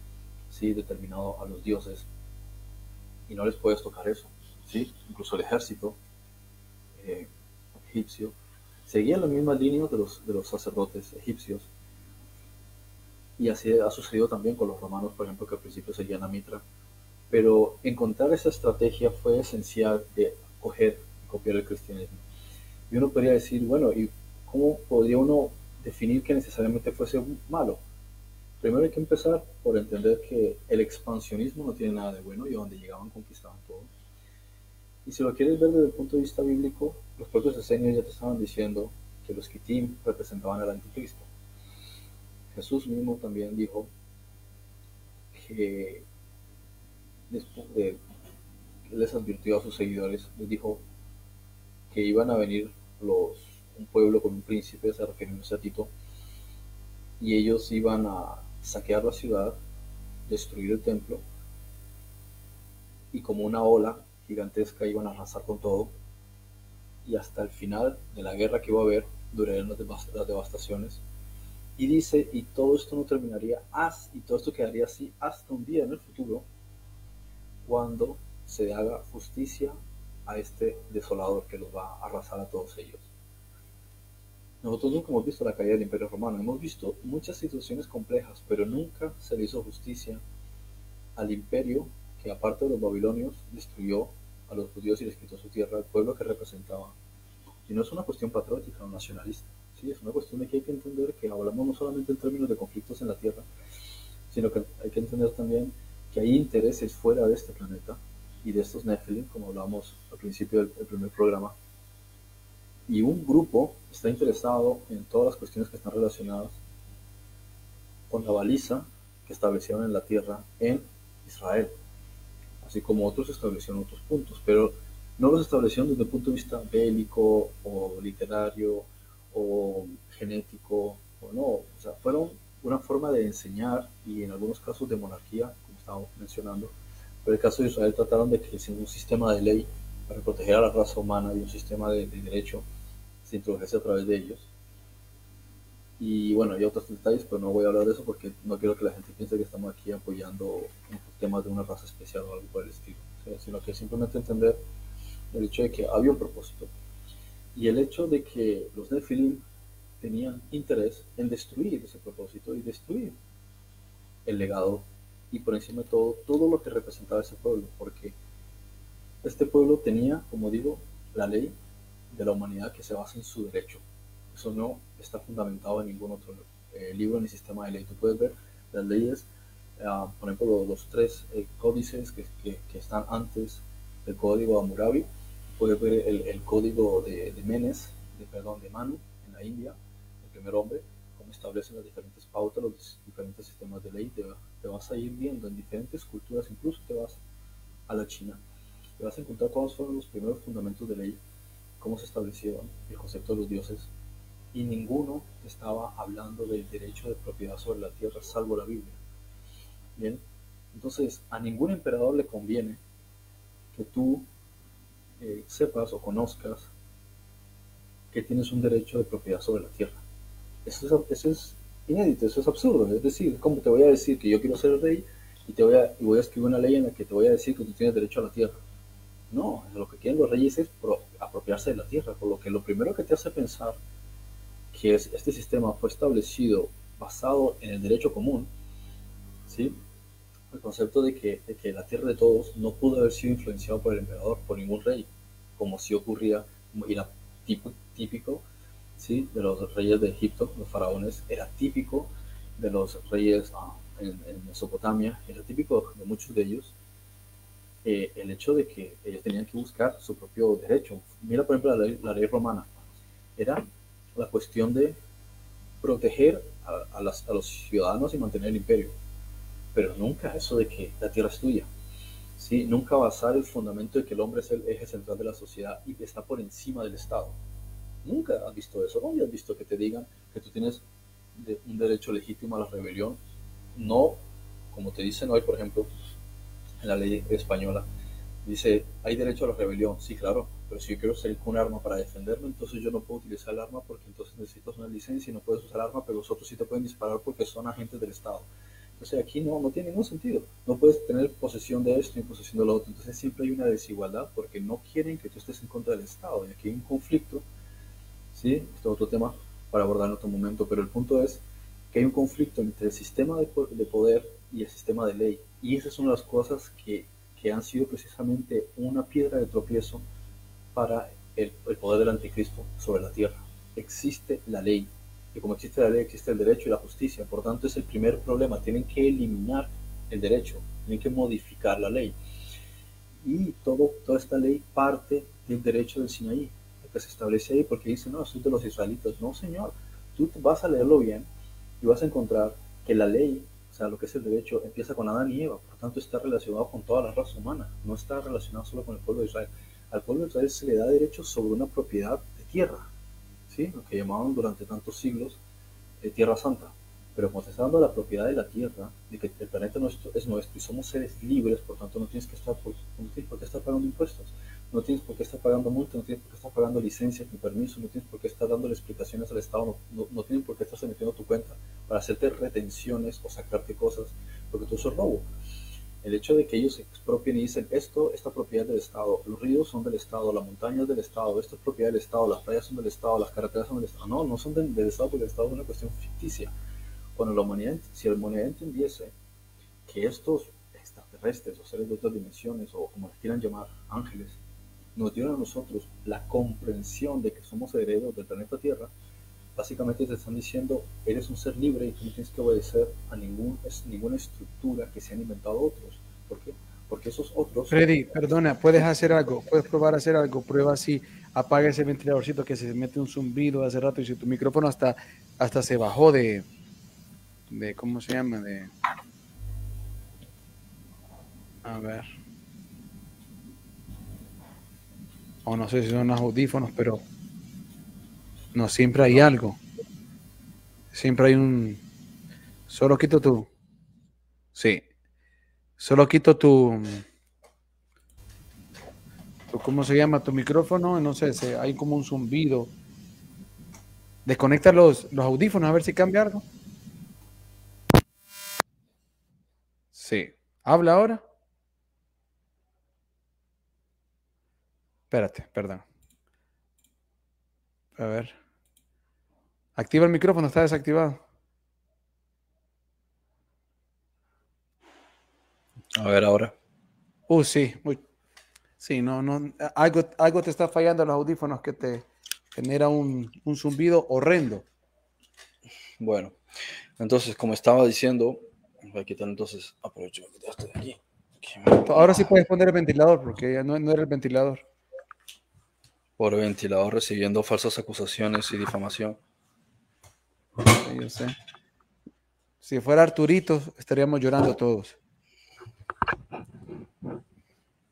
¿sí? Determinado a los dioses. Y no les puedes tocar eso, ¿sí? Incluso el ejército egipcio seguía las mismas líneas de los sacerdotes egipcios. Y así ha sucedido también con los romanos, por ejemplo, que al principio seguían a Mitra. Pero encontrar esa estrategia fue esencial de coger y copiar el cristianismo. Y uno podría decir, bueno, ¿y cómo podría uno definir que necesariamente fuese malo? Primero hay que empezar por entender que el expansionismo no tiene nada de bueno, y a donde llegaban conquistaban todo. Y si lo quieres ver desde el punto de vista bíblico, los propios esenios ya te estaban diciendo que los quitim representaban al anticristo. Jesús mismo también dijo que después de les advirtió a sus seguidores, les dijo que iban a venir un pueblo con un príncipe, se refiriéndose a Tito, y ellos iban a saquear la ciudad, destruir el templo, y como una ola gigantesca iban a arrasar con todo, y hasta el final de la guerra que iba a haber durarían las devastaciones. Y dice, y todo esto no terminaría, y todo esto quedaría así hasta un día en el futuro, cuando se haga justicia a este desolador que los va a arrasar a todos ellos. Nosotros nunca hemos visto la caída del Imperio Romano, hemos visto muchas situaciones complejas, pero nunca se le hizo justicia al imperio que, aparte de los babilonios, destruyó a los judíos y les quitó su tierra, al pueblo que representaba. Y no es una cuestión patriótica o nacionalista, ¿sí? Es una cuestión de que hay que entender que hablamos no solamente en términos de conflictos en la tierra, sino que hay que entender también que hay intereses fuera de este planeta y de estos Nephilim, como hablábamos al principio del primer programa. Y un grupo está interesado en todas las cuestiones que están relacionadas con la baliza que establecieron en la tierra en Israel, así como otros establecieron otros puntos, pero no los establecieron desde el punto de vista bélico o literario o genético, o no, o sea, fueron una forma de enseñar y en algunos casos de monarquía, como estábamos mencionando, pero en el caso de Israel trataron de que un sistema de ley para proteger a la raza humana y un sistema de derecho se introdujese a través de ellos. Y bueno, hay otros detalles, pero no voy a hablar de eso porque no quiero que la gente piense que estamos aquí apoyando temas de una raza especial o algo por el estilo, ¿sí? Sino que simplemente entender el hecho de que había un propósito. Y el hecho de que los Nephilim tenían interés en destruir ese propósito y destruir el legado y por encima de todo, todo lo que representaba ese pueblo, porque este pueblo tenía, como digo, la ley de la humanidad que se basa en su derecho. Eso no está fundamentado en ningún otro libro ni sistema de ley. Tú puedes ver las leyes, por ejemplo, los tres códices que están antes del código Hammurabi. Puedes ver el código de Menes, de Manu, en la India, el primer hombre, cómo establecen las diferentes pautas, los diferentes sistemas de ley. Te vas a ir viendo en diferentes culturas, incluso te vas a la China, te vas a encontrar cuáles fueron los primeros fundamentos de ley, cómo se establecieron el concepto de los dioses, y ninguno estaba hablando del derecho de propiedad sobre la tierra, salvo la Biblia. Bien, entonces a ningún emperador le conviene que tú sepas o conozcas que tienes un derecho de propiedad sobre la tierra. Eso es inédito, eso es absurdo. Es decir, ¿cómo te voy a decir que yo quiero ser el rey y voy a escribir una ley en la que te voy a decir que tú tienes derecho a la tierra? No, lo que quieren los reyes es apropiarse de la tierra, por lo que lo primero que te hace pensar que este sistema fue establecido basado en el derecho común, ¿sí? El concepto de que la tierra de todos no pudo haber sido influenciado por el emperador, por ningún rey, como si ocurría, y era típico, ¿sí? De los reyes de Egipto, los faraones, era típico de los reyes en Mesopotamia, era típico de muchos de ellos, el hecho de que ellos tenían que buscar su propio derecho. Mira, por ejemplo, la ley romana. Era la cuestión de proteger a los ciudadanos y mantener el imperio, pero nunca eso de que la tierra es tuya, ¿sí? Nunca basar el fundamento de que el hombre es el eje central de la sociedad y que está por encima del Estado. Nunca has visto eso. ¿Dónde has visto que te digan que tú tienes un derecho legítimo a la rebelión? No, como te dicen hoy, por ejemplo, en la ley española, dice, hay derecho a la rebelión. Sí, claro, pero si yo quiero salir con un arma para defenderme, entonces yo no puedo utilizar el arma porque entonces necesitas una licencia y no puedes usar el arma, pero los otros sí te pueden disparar porque son agentes del Estado. Entonces aquí no tiene ningún sentido. No puedes tener posesión de esto y posesión de lo otro. Entonces siempre hay una desigualdad porque no quieren que tú estés en contra del Estado. Y aquí hay un conflicto, ¿sí? Este es otro tema para abordar en otro momento, pero el punto es que hay un conflicto entre el sistema de poder y el sistema de ley. Y esa es una de las cosas que han sido precisamente una piedra de tropiezo para el poder del anticristo sobre la tierra. Existe la ley, y como existe la ley, existe el derecho y la justicia. Por tanto, es el primer problema. Tienen que eliminar el derecho, tienen que modificar la ley. Y toda esta ley parte del derecho del Sinaí, que se establece ahí, porque dice, no, eso es de los israelitas. No, señor, tú vas a leerlo bien y vas a encontrar que la ley, o sea, lo que es el derecho, empieza con Adán y Eva, por tanto está relacionado con toda la raza humana, no está relacionado solo con el pueblo de Israel. Al pueblo de Israel se le da derecho sobre una propiedad de tierra, ¿sí? Lo que llamaban durante tantos siglos Tierra Santa. Pero como te está dando la propiedad de la tierra, de que el planeta nuestro es nuestro y somos seres libres, por tanto no tienes por qué estar pagando impuestos, no tienes por qué estar pagando multas, no tienes por qué estar pagando licencias ni permisos, no tienes por qué estar dándole explicaciones al Estado, no tienes por qué estar metiendo tu cuenta para hacerte retenciones o sacarte cosas, porque todo eso es robo. El hecho de que ellos se expropien y dicen, esta propiedad es del Estado, los ríos son del Estado, la montaña es del Estado, esto es propiedad del Estado, las playas son del Estado, las carreteras son del Estado. No son del Estado porque el Estado es una cuestión ficticia. Cuando si la humanidad entendiese que estos extraterrestres o seres de otras dimensiones, o como les quieran llamar, ángeles, nos dieron a nosotros la comprensión de que somos herederos del planeta Tierra, básicamente te están diciendo, eres un ser libre y tú no tienes que obedecer a ninguna estructura que se han inventado otros. ¿Por qué? porque esos otros... Freddy, perdona, puedes hacer algo, puedes probar a hacer algo, prueba si apaga ese ventiladorcito que se mete un zumbido hace rato y si tu micrófono hasta se bajó de ¿cómo se llama? A ver. O no sé si son los audífonos, pero no, siempre hay algo. Siempre hay un... Solo quito tu... Sí. Solo quito tu... ¿Cómo se llama? Tu micrófono, no sé, hay como un zumbido. Desconecta los audífonos a ver si cambia algo. Sí. ¿Habla ahora? Espérate, perdón. A ver. Activa el micrófono, está desactivado. A ver ahora. Sí. Sí, no. Algo te está fallando en los audífonos que te genera un zumbido horrendo. Bueno, entonces, como estaba diciendo, voy a quitar entonces, aprovecho que ya estoy aquí. Ahora sí puedes poner el ventilador, porque ya no era el ventilador. Por ventilador recibiendo falsas acusaciones y difamación. Sí, yo sé. Si fuera Arturito, estaríamos llorando todos.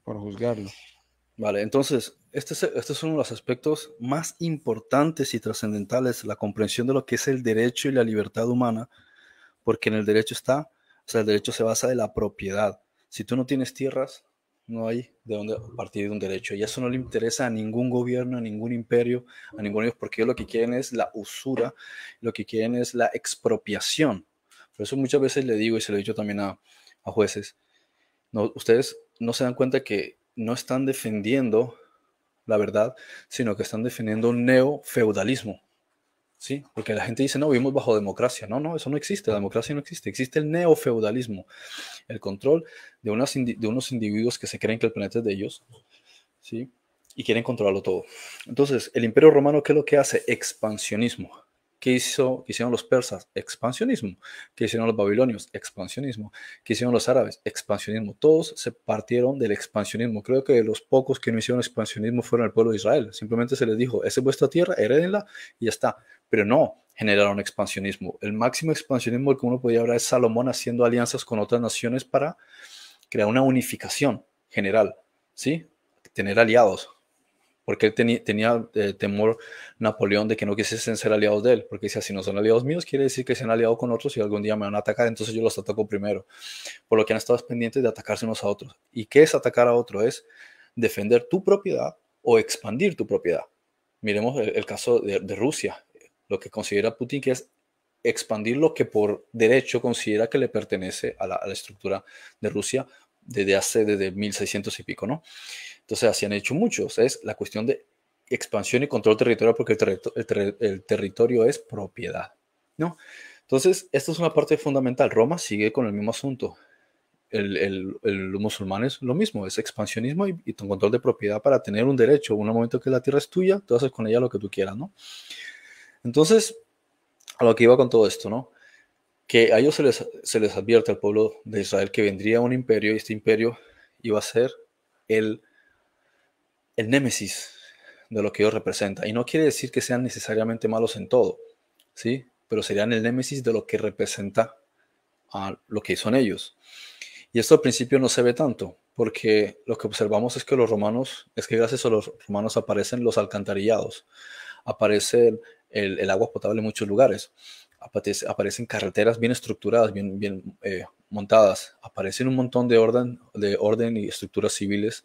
Por juzgarlo. Vale, entonces, este es uno de los aspectos más importantes y trascendentales, la comprensión de lo que es el derecho y la libertad humana, porque en el derecho el derecho se basa en la propiedad. Si tú no tienes tierras, no hay de dónde partir de un derecho. Y eso no le interesa a ningún gobierno, a ningún imperio, a ninguno de ellos, porque ellos lo que quieren es la usura, lo que quieren es la expropiación. Por eso muchas veces le digo, y se lo he dicho también a jueces, no, ustedes no se dan cuenta que no están defendiendo la verdad, sino que están defendiendo un neofeudalismo. ¿Sí? Porque la gente dice, no, vivimos bajo democracia. No, eso no existe, la democracia no existe. Existe el neofeudalismo, el control de unos individuos que se creen que el planeta es de ellos, ¿sí? Y quieren controlarlo todo. Entonces, el Imperio Romano, ¿qué es lo que hace? Expansionismo. ¿Qué hicieron los persas? Expansionismo. ¿Qué hicieron los babilonios? Expansionismo. ¿Qué hicieron los árabes? Expansionismo. Todos se partieron del expansionismo. Creo que los pocos que no hicieron expansionismo fueron el pueblo de Israel. Simplemente se les dijo, esa es vuestra tierra, herédenla y ya está. Pero no generaron expansionismo. El máximo expansionismo que uno podía hablar es Salomón haciendo alianzas con otras naciones para crear una unificación general, ¿sí? Tener aliados. Porque él tenía temor Napoleón de que no quisiesen ser aliados de él, porque decía, si no son aliados míos, quiere decir que se han aliado con otros y algún día me van a atacar, entonces yo los ataco primero. Por lo que han estado pendientes de atacarse unos a otros. ¿Y qué es atacar a otro? Es defender tu propiedad o expandir tu propiedad. Miremos el caso de Rusia, lo que considera Putin que es expandir lo que por derecho considera que le pertenece a la estructura de Rusia desde 1600 y pico, ¿no? Entonces, así han hecho muchos. Es la cuestión de expansión y control territorial porque el territorio es propiedad, ¿no? Entonces, esto es una parte fundamental. Roma sigue con el mismo asunto. Los musulmanes lo mismo, es expansionismo y control de propiedad para tener un derecho. En un momento que la tierra es tuya, tú haces con ella lo que tú quieras, ¿no? Entonces, a lo que iba con todo esto, ¿no? Que a ellos se les advierte al pueblo de Israel que vendría un imperio y este imperio iba a ser el némesis de lo que ellos representan. Y no quiere decir que sean necesariamente malos en todo, ¿sí? Pero serían el némesis de lo que representa a lo que son ellos. Y esto al principio no se ve tanto, porque lo que observamos es que gracias a los romanos aparecen los alcantarillados, aparece el agua potable en muchos lugares, aparecen carreteras bien estructuradas, bien montadas, aparecen un montón de orden y estructuras civiles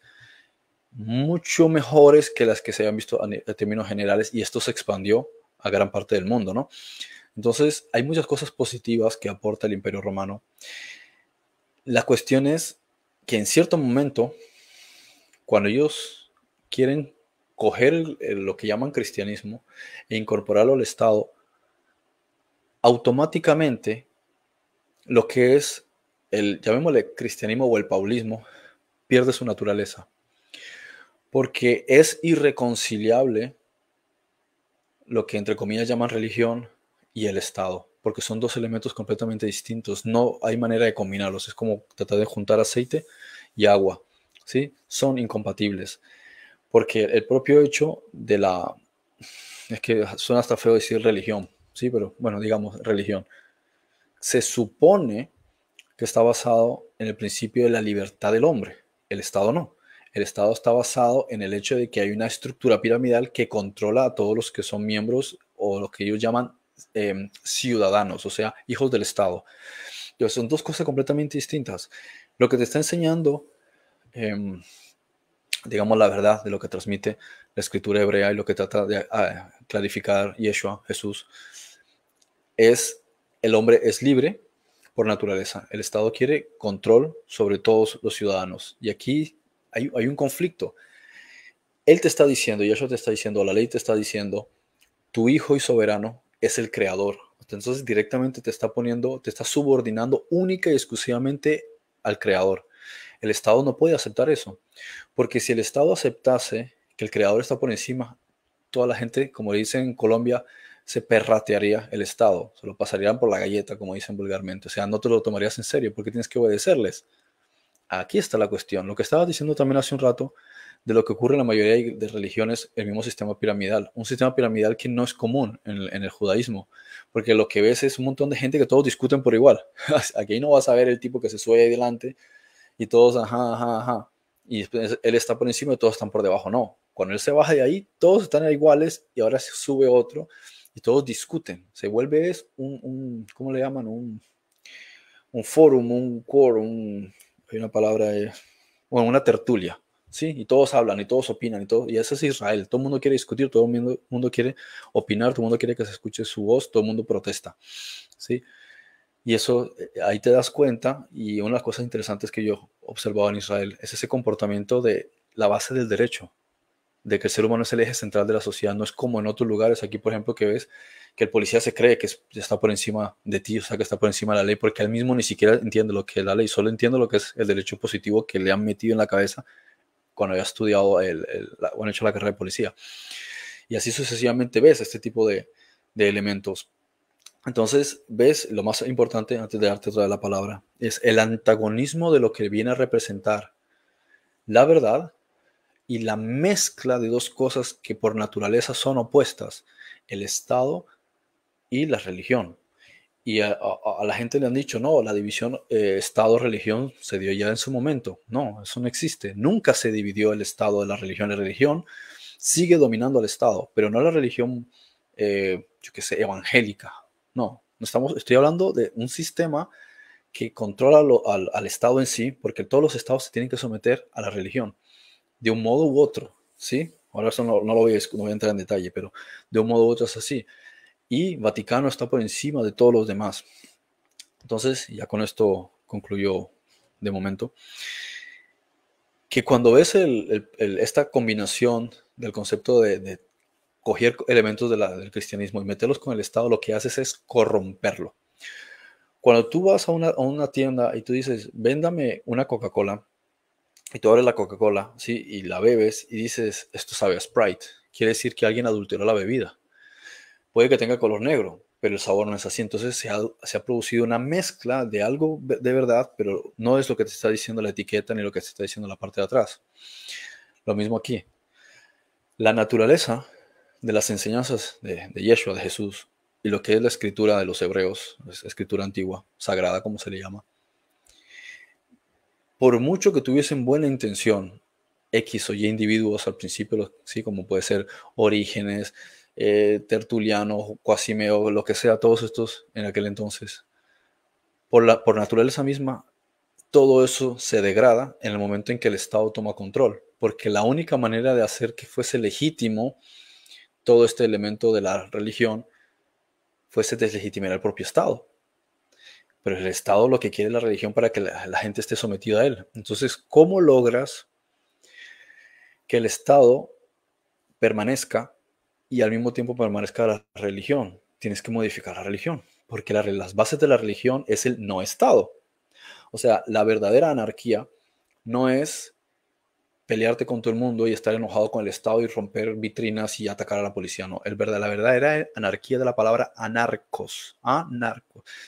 mucho mejores que las que se habían visto en términos generales, y esto se expandió a gran parte del mundo, ¿no? Entonces, hay muchas cosas positivas que aporta el Imperio Romano. La cuestión es que en cierto momento, cuando ellos quieren coger lo que llaman cristianismo e incorporarlo al Estado, automáticamente lo que es llamémosle cristianismo o el paulismo, pierde su naturaleza. Porque es irreconciliable lo que entre comillas llaman religión y el Estado, porque son dos elementos completamente distintos. No hay manera de combinarlos. Es como tratar de juntar aceite y agua, ¿sí? Son incompatibles, porque el propio hecho de es que suena hasta feo decir religión, ¿sí? Pero bueno, digamos religión, se supone que está basado en el principio de la libertad del hombre. El Estado no. El Estado está basado en el hecho de que hay una estructura piramidal que controla a todos los que son miembros o lo que ellos llaman ciudadanos, o sea, hijos del Estado. Entonces, son dos cosas completamente distintas. Lo que te está enseñando, eh, digamos, la verdad de lo que transmite la escritura hebrea y lo que trata de clarificar Yeshua, Jesús, es el hombre es libre por naturaleza. El Estado quiere control sobre todos los ciudadanos. Y aquí hay un conflicto. Él te está diciendo, Yeshua te está diciendo, la ley te está diciendo, tu hijo y soberano es el creador. Entonces directamente te está poniendo, te está subordinando única y exclusivamente al creador. El Estado no puede aceptar eso, porque si el Estado aceptase que el creador está por encima, toda la gente, como dicen en Colombia, se perratearía el Estado, se lo pasarían por la galleta, como dicen vulgarmente. O sea, no te lo tomarías en serio porque tienes que obedecerles. Aquí está la cuestión. Lo que estaba diciendo también hace un rato de lo que ocurre en la mayoría de religiones, el mismo sistema piramidal. Un sistema piramidal que no es común en el judaísmo, porque lo que ves es un montón de gente que todos discuten por igual. Aquí no vas a ver el tipo que se sube ahí delante y todos, ajá, ajá, ajá. Y después él está por encima y todos están por debajo. No, cuando él se baja de ahí, todos están iguales y ahora se sube otro y todos discuten. Se vuelve es ¿cómo le llaman? Un fórum, un quórum, hay una palabra, bueno, una tertulia, ¿sí? Y todos hablan y todos opinan y eso es Israel. Todo el mundo quiere discutir, todo el mundo quiere opinar, todo el mundo quiere que se escuche su voz, todo el mundo protesta, ¿sí? Y eso, ahí te das cuenta, y una de las cosas interesantes que yo observaba en Israel es ese comportamiento de la base del derecho, de que el ser humano es el eje central de la sociedad, no es como en otros lugares, aquí por ejemplo que ves que el policía se cree que está por encima de ti, o sea que está por encima de la ley, porque él mismo ni siquiera entiende lo que es la ley, solo entiende lo que es el derecho positivo que le han metido en la cabeza cuando había estudiado o han hecho la carrera de policía. Y así sucesivamente ves este tipo de elementos. Entonces, ves, lo más importante, antes de darte toda la palabra, es el antagonismo de lo que viene a representar la verdad y la mezcla de dos cosas que por naturaleza son opuestas, el Estado y la religión. Y a la gente le han dicho, no, la división Estado-religión se dio ya en su momento. No, eso no existe. Nunca se dividió el Estado de la religión. La religión sigue dominando al Estado, pero no la religión, yo qué sé, evangélica. No, estoy hablando de un sistema que controla al Estado en sí, porque todos los estados se tienen que someter a la religión, de un modo u otro, ¿sí? Ahora eso no lo voy a entrar en detalle, pero de un modo u otro es así. Y Vaticano está por encima de todos los demás. Entonces, ya con esto concluyo de momento, que cuando ves esta combinación del concepto de coger elementos del cristianismo y meterlos con el Estado, lo que haces es corromperlo. Cuando tú vas a una tienda y tú dices, véndame una Coca-Cola, y tú abres la Coca-Cola, ¿sí? Y la bebes y dices, esto sabe a Sprite, quiere decir que alguien adulteró la bebida. Puede que tenga color negro, pero el sabor no es así. Entonces se ha producido una mezcla de algo de verdad, pero no es lo que te está diciendo la etiqueta ni lo que te está diciendo la parte de atrás. Lo mismo aquí. La naturaleza de las enseñanzas de Yeshua, de Jesús, y lo que es la escritura de los hebreos, la escritura antigua, sagrada como se le llama, por mucho que tuviesen buena intención X o Y individuos al principio, sí, como puede ser Orígenes, Tertuliano, Quasimeo, lo que sea, todos estos en aquel entonces, por naturaleza misma, todo eso se degrada en el momento en que el Estado toma control, porque la única manera de hacer que fuese legítimo todo este elemento de la religión fuese deslegitimar al propio Estado. Pero el Estado lo que quiere es la religión para que la gente esté sometida a él. Entonces, ¿cómo logras que el Estado permanezca y al mismo tiempo permanezca la religión? Tienes que modificar la religión, porque las bases de la religión es el no Estado. O sea, la verdadera anarquía no es pelearte con todo el mundo y estar enojado con el Estado y romper vitrinas y atacar a la policía. No, la verdadera anarquía de la palabra anarcos.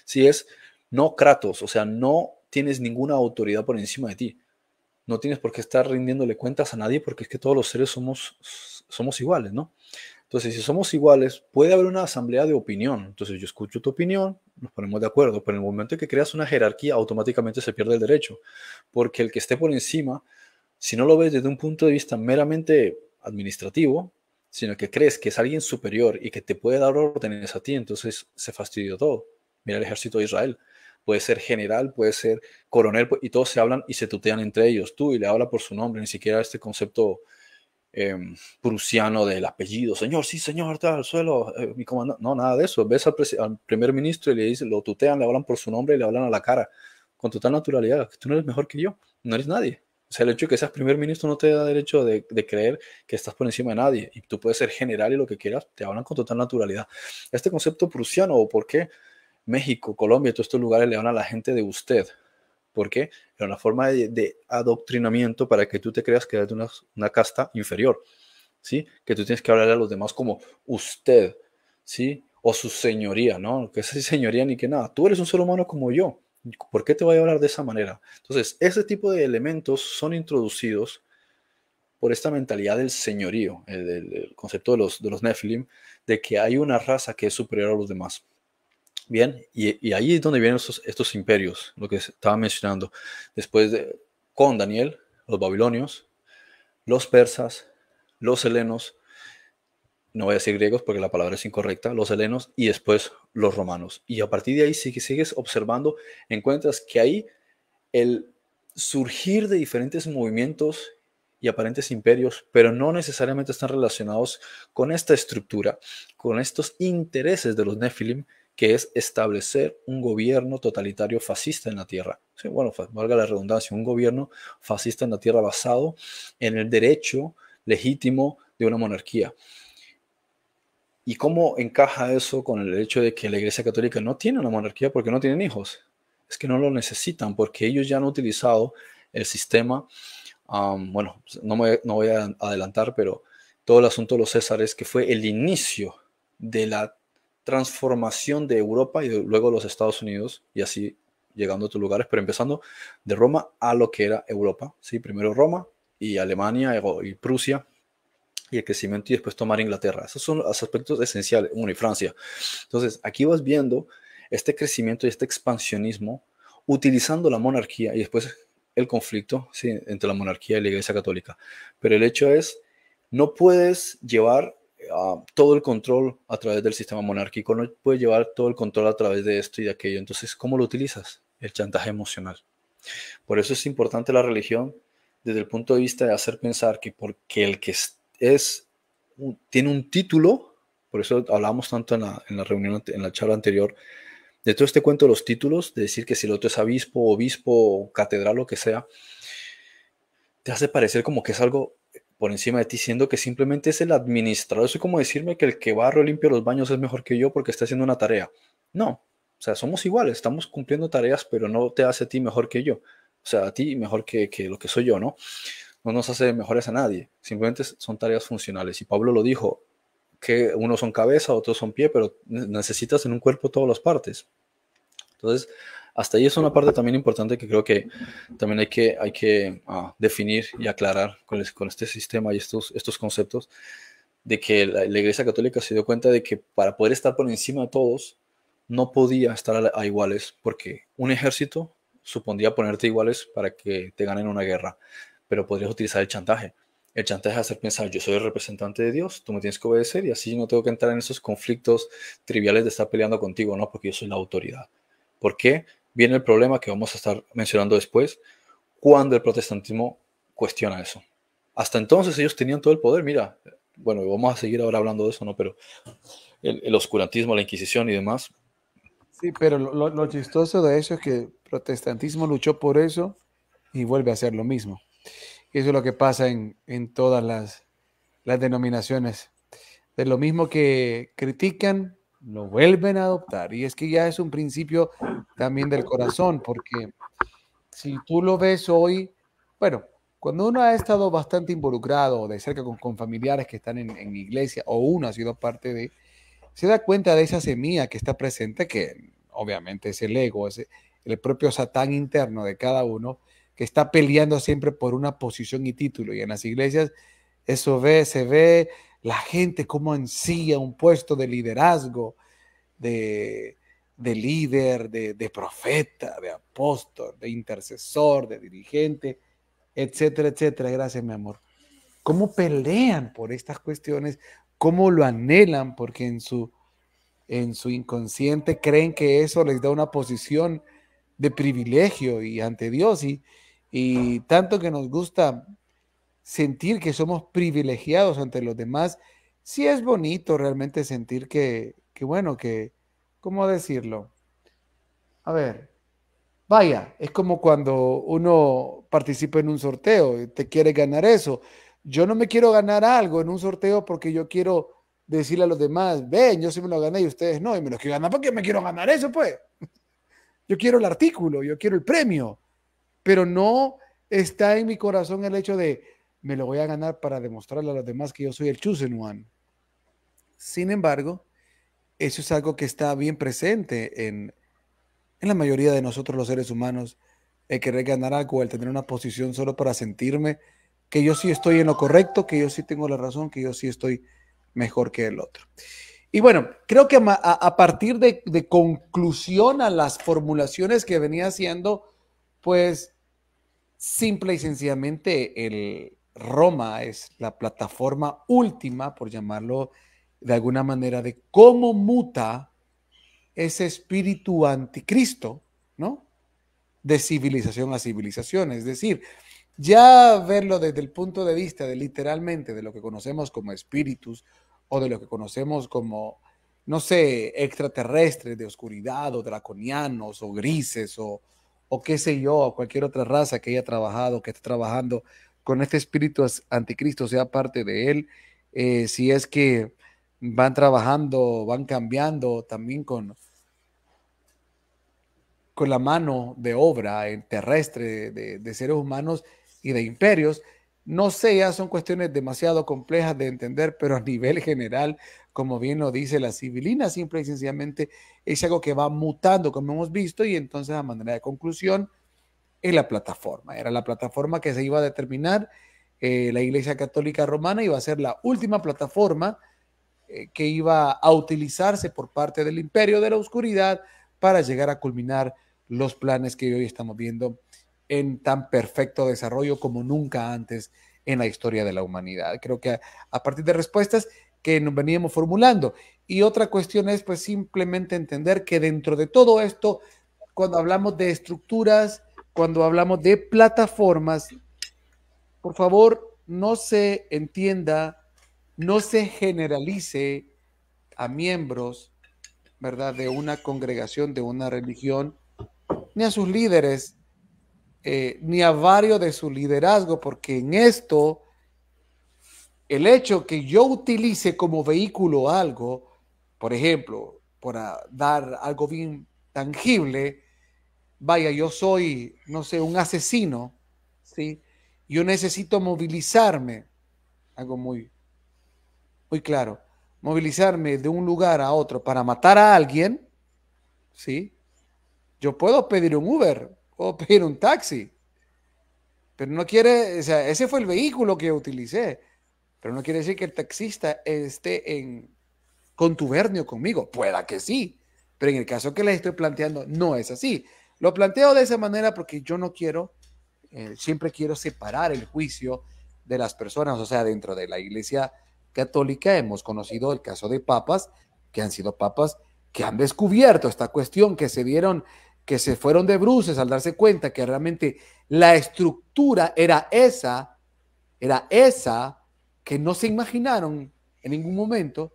Sí, es no kratos, o sea, no tienes ninguna autoridad por encima de ti. no tienes por qué estar rindiéndole cuentas a nadie porque es que todos los seres somos iguales, ¿no? Entonces, si somos iguales, puede haber una asamblea de opinión. Entonces, yo escucho tu opinión, nos ponemos de acuerdo, pero en el momento en que creas una jerarquía, automáticamente se pierde el derecho, porque el que esté por encima, si no lo ves desde un punto de vista meramente administrativo, sino que crees que es alguien superior y que te puede dar órdenes a ti, entonces se fastidia todo. Mira el ejército de Israel. Puede ser general, puede ser coronel, y todos se hablan y se tutean entre ellos. Tú y le habla por su nombre, ni siquiera este concepto prusiano del apellido. Señor, sí, señor, tal, suelo, mi comandante. No, nada de eso. Ves al primer ministro y le dicen, lo tutean, le hablan por su nombre y le hablan a la cara con total naturalidad. Tú no eres mejor que yo, no eres nadie. O sea, el hecho de que seas primer ministro no te da derecho de creer que estás por encima de nadie. Y tú puedes ser general y lo que quieras, te hablan con total naturalidad. Este concepto prusiano, o por qué México, Colombia, todos estos lugares le hablan a la gente de usted. ¿Por qué? Era una forma de adoctrinamiento para que tú te creas que eres de una casta inferior, ¿sí? Que tú tienes que hablarle a los demás como usted, ¿sí? O su señoría, ¿no? Que esa señoría ni que nada. Tú eres un ser humano como yo. ¿Por qué te voy a hablar de esa manera? Entonces, ese tipo de elementos son introducidos por esta mentalidad del señorío, el concepto de los Nephilim, de que hay una raza que es superior a los demás. Bien, y ahí es donde vienen estos imperios, lo que estaba mencionando. Con Daniel, los babilonios, los persas, los helenos, no voy a decir griegos porque la palabra es incorrecta, los helenos y después los romanos. Y a partir de ahí, si sigues observando, encuentras que ahí el surgir de diferentes movimientos y aparentes imperios, pero no necesariamente están relacionados con esta estructura, con estos intereses de los Nephilim, que es establecer un gobierno totalitario fascista en la tierra. Sí, bueno, valga la redundancia, un gobierno fascista en la tierra basado en el derecho legítimo de una monarquía. ¿Y cómo encaja eso con el hecho de que la Iglesia Católica no tiene una monarquía porque no tienen hijos? Es que no lo necesitan porque ellos ya han utilizado el sistema. Bueno, no voy a adelantar, pero todo el asunto de los Césares, que fue el inicio de la transformación de Europa y luego los Estados Unidos, y así llegando a otros lugares, pero empezando de Roma a lo que era Europa, ¿sí? Primero Roma y Alemania y Prusia, y el crecimiento, y después tomar Inglaterra. Esos son los aspectos esenciales, y Francia. Entonces, aquí vas viendo este crecimiento y este expansionismo utilizando la monarquía y después el conflicto, ¿sí?, entre la monarquía y la Iglesia Católica. Pero el hecho es, no puedes llevar todo el control a través del sistema monárquico, no puedes llevar todo el control a través de esto y de aquello. Entonces, ¿cómo lo utilizas? El chantaje emocional. Por eso es importante la religión desde el punto de vista de hacer pensar que porque el que tiene un título, por eso hablábamos tanto en la reunión, en la charla anterior, de todo este cuento de los títulos, de decir que si el otro es obispo, catedral, lo que sea, te hace parecer como que es algo por encima de ti, siendo que simplemente es el administrador. Eso es como decirme que el que barre o limpia los baños es mejor que yo porque está haciendo una tarea. No, o sea, somos iguales, estamos cumpliendo tareas, pero no te hace a ti mejor que yo. O sea, a ti mejor que lo que soy yo, ¿no? No nos hace mejores a nadie, simplemente son tareas funcionales. Y Pablo lo dijo, que unos son cabeza, otros son pie, pero necesitas en un cuerpo todas las partes. Entonces, hasta ahí es una parte también importante que creo que también hay que definir y aclarar con este sistema y estos conceptos, de que la Iglesia Católica se dio cuenta de que para poder estar por encima de todos, no podía estar a iguales, porque un ejército supondría ponerte iguales para que te ganen una guerra, pero podrías utilizar el chantaje. El chantaje es hacer pensar, yo soy el representante de Dios, tú me tienes que obedecer y así no tengo que entrar en esos conflictos triviales de estar peleando contigo, no, porque yo soy la autoridad. ¿Por qué? Viene el problema que vamos a estar mencionando después, cuando el protestantismo cuestiona eso. Hasta entonces ellos tenían todo el poder, mira, bueno, vamos a seguir ahora hablando de eso, ¿no? Pero el oscurantismo, la Inquisición y demás. Sí, pero lo chistoso de eso es que el protestantismo luchó por eso y vuelve a hacer lo mismo. Y eso es lo que pasa en todas las denominaciones. De lo mismo que critican, lo vuelven a adoptar. Y es que ya es un principio también del corazón, porque si tú lo ves hoy, bueno, cuando uno ha estado bastante involucrado de cerca con familiares que están en iglesia, o uno ha sido parte de, se da cuenta de esa semilla que está presente, que obviamente es el ego, es el propio Satán interno de cada uno, que está peleando siempre por una posición y título. Y en las iglesias eso se ve la gente como ansía un puesto de liderazgo, de líder, de profeta, de apóstol, de intercesor, de dirigente, etcétera, etcétera. Gracias, mi amor. ¿Cómo pelean por estas cuestiones? ¿Cómo lo anhelan? Porque en su inconsciente creen que eso les da una posición de privilegio y ante Dios. Y tanto que nos gusta sentir que somos privilegiados ante los demás, sí es bonito realmente sentir bueno, ¿cómo decirlo? A ver, vaya, es como cuando uno participa en un sorteo y te quiere ganar eso. Yo no me quiero ganar algo en un sorteo porque yo quiero decirle a los demás, ven, yo sí me lo gané y ustedes no, y me lo quiero ganar porque me quiero ganar eso, pues. Yo quiero el artículo, yo quiero el premio, pero no está en mi corazón el hecho de me lo voy a ganar para demostrarle a los demás que yo soy el chosen one. Sin embargo, eso es algo que está bien presente en la mayoría de nosotros los seres humanos, el querer ganar algo, el tener una posición solo para sentirme que yo sí estoy en lo correcto, que yo sí tengo la razón, que yo sí estoy mejor que el otro. Y bueno, creo que a partir de conclusión a las formulaciones que venía haciendo, pues simple y sencillamente el Roma es la plataforma última, por llamarlo de alguna manera, de cómo muta ese espíritu anticristo, ¿no? De civilización a civilización. Es decir, ya verlo desde el punto de vista de literalmente de lo que conocemos como espíritus o de lo que conocemos como, no sé, extraterrestres de oscuridad o draconianos o grises o qué sé yo, o cualquier otra raza que haya trabajado, que esté trabajando con este espíritu anticristo, sea parte de él, si es que van trabajando, van cambiando también con la mano de obra terrestre de seres humanos y de imperios. No sé, ya son cuestiones demasiado complejas de entender, pero a nivel general, como bien lo dice la civilina, simple y sencillamente es algo que va mutando, como hemos visto, y entonces a manera de conclusión es la plataforma. Era la plataforma que se iba a determinar, la Iglesia Católica Romana iba a ser la última plataforma que iba a utilizarse por parte del imperio de la oscuridad para llegar a culminar los planes que hoy estamos viendo en tan perfecto desarrollo como nunca antes en la historia de la humanidad. Creo que a partir de respuestas que nos veníamos formulando. Y otra cuestión es pues simplemente entender que dentro de todo esto, cuando hablamos de estructuras, cuando hablamos de plataformas, por favor, no se entienda, no se generalice a miembros, ¿verdad?, de una congregación, de una religión, ni a sus líderes, ni a varios de su liderazgo, porque en esto, el hecho que yo utilice como vehículo algo, por ejemplo, para dar algo bien tangible, vaya, yo soy, no sé, un asesino, ¿sí? Yo necesito movilizarme, algo muy claro, movilizarme de un lugar a otro para matar a alguien, ¿sí? Yo puedo pedir un Uber, puedo pedir un taxi, pero no quiere, o sea, ese fue el vehículo que utilicé, pero no quiere decir que el taxista esté en contubernio conmigo. Pueda que sí, pero en el caso que les estoy planteando no es así. Lo planteo de esa manera porque yo no quiero, siempre quiero separar el juicio de las personas. O sea, dentro de la Iglesia Católica hemos conocido el caso de papas que han sido papas que han descubierto esta cuestión, que se fueron de bruces al darse cuenta que realmente la estructura era esa que no se imaginaron en ningún momento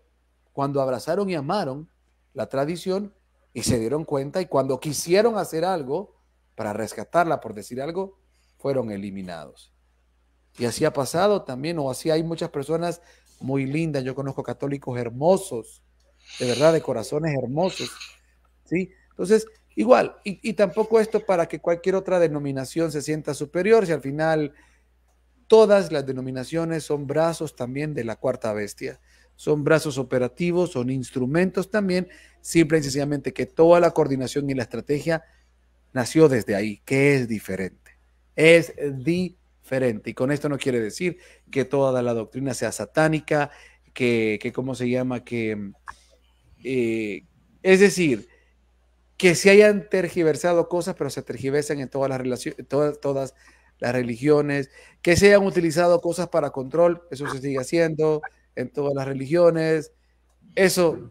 cuando abrazaron y amaron la tradición y se dieron cuenta, y cuando quisieron hacer algo para rescatarla, por decir algo, fueron eliminados. Y así ha pasado también, o así hay muchas personas muy lindas. Yo conozco católicos hermosos, de verdad, de corazones hermosos, ¿sí? Entonces, igual, y tampoco esto para que cualquier otra denominación se sienta superior, si al final todas las denominaciones son brazos también de la cuarta bestia, son brazos operativos, son instrumentos también, simple y sencillamente que toda la coordinación y la estrategia nació desde ahí, que es diferente. Es diferente. Y con esto no quiere decir que toda la doctrina sea satánica, que ¿cómo se llama? Es decir, que se hayan tergiversado cosas, pero se tergiversan en todas las relaciones, todas las religiones, que se hayan utilizado cosas para control, eso se sigue haciendo en todas las religiones. Eso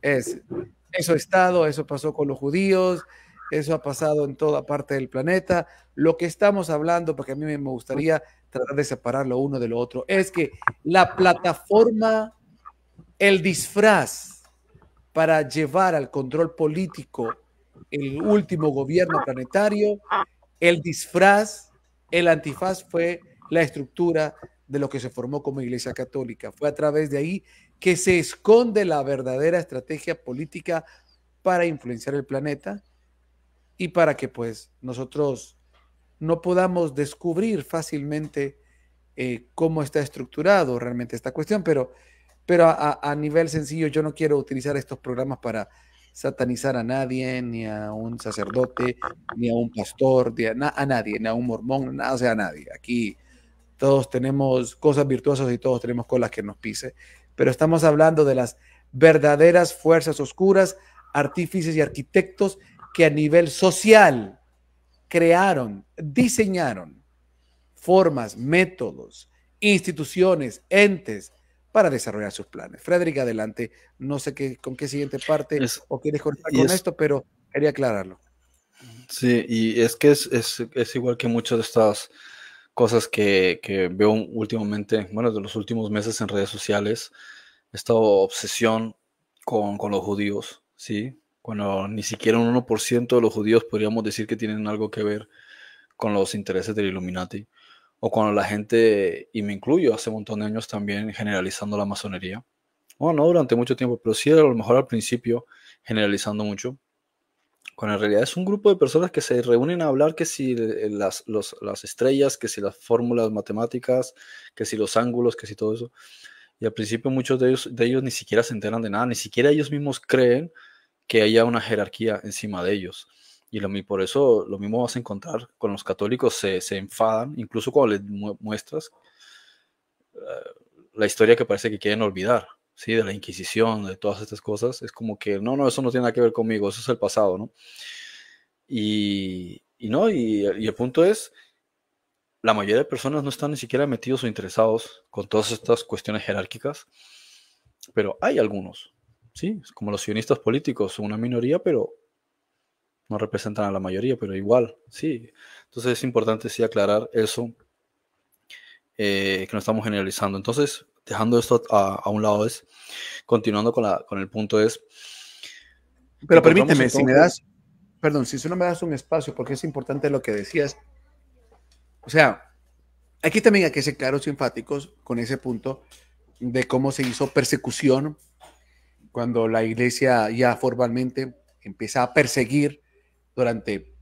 eso ha estado, eso pasó con los judíos, eso ha pasado en toda parte del planeta. Lo que estamos hablando, porque a mí me gustaría tratar de separar lo uno de lo otro, es que la plataforma, el disfraz para llevar al control político el último gobierno planetario, el disfraz, el antifaz fue la estructura de lo que se formó como Iglesia Católica. Fue a través de ahí que se esconde la verdadera estrategia política para influenciar el planeta y para que pues nosotros no podamos descubrir fácilmente cómo está estructurado realmente esta cuestión, pero a nivel sencillo yo no quiero utilizar estos programas para satanizar a nadie, ni a un sacerdote, ni a un pastor, a nadie, ni a un mormón, o sea, a nadie. Aquí todos tenemos cosas virtuosas y todos tenemos colas que nos pise, pero estamos hablando de las verdaderas fuerzas oscuras, artífices y arquitectos que a nivel social crearon, diseñaron formas, métodos, instituciones, entes para desarrollar sus planes. Frederick, adelante. No sé con qué siguiente parte o quieres cortar con esto, pero quería aclararlo. Sí, y es que es igual que muchas de estas cosas que veo últimamente, bueno, de los últimos meses en redes sociales, esta obsesión con los judíos, ¿sí? Cuando ni siquiera un 1% de los judíos podríamos decir que tienen algo que ver con los intereses del Illuminati, o cuando la gente, y me incluyo hace un montón de años también, generalizando la masonería, bueno, no durante mucho tiempo, pero sí a lo mejor al principio, generalizando mucho, cuando en realidad es un grupo de personas que se reúnen a hablar que si las estrellas, que si las fórmulas matemáticas, que si los ángulos, que si todo eso. Y al principio muchos de ellos ni siquiera se enteran de nada, ni siquiera ellos mismos creen que haya una jerarquía encima de ellos. Y por eso lo mismo vas a encontrar con los católicos, se enfadan, incluso cuando les muestras la historia que parece que quieren olvidar, ¿sí? De la Inquisición, de todas estas cosas. Es como que, no, eso no tiene nada que ver conmigo, eso es el pasado, ¿no? Y el punto es, la mayoría de personas no están ni siquiera metidos o interesados con todas estas cuestiones jerárquicas, pero hay algunos, ¿sí? Como los sionistas políticos, son una minoría, pero no representan a la mayoría, pero igual, sí. Entonces es importante sí aclarar eso, que no estamos generalizando. Entonces, dejando esto a un lado, continuando con el punto es... Pero permíteme, entonces, si me das, perdón, si solo me das un espacio, porque es importante lo que decías. O sea, aquí también hay que ser claros y enfáticos con ese punto de cómo se hizo persecución cuando la iglesia ya formalmente empieza a perseguir durante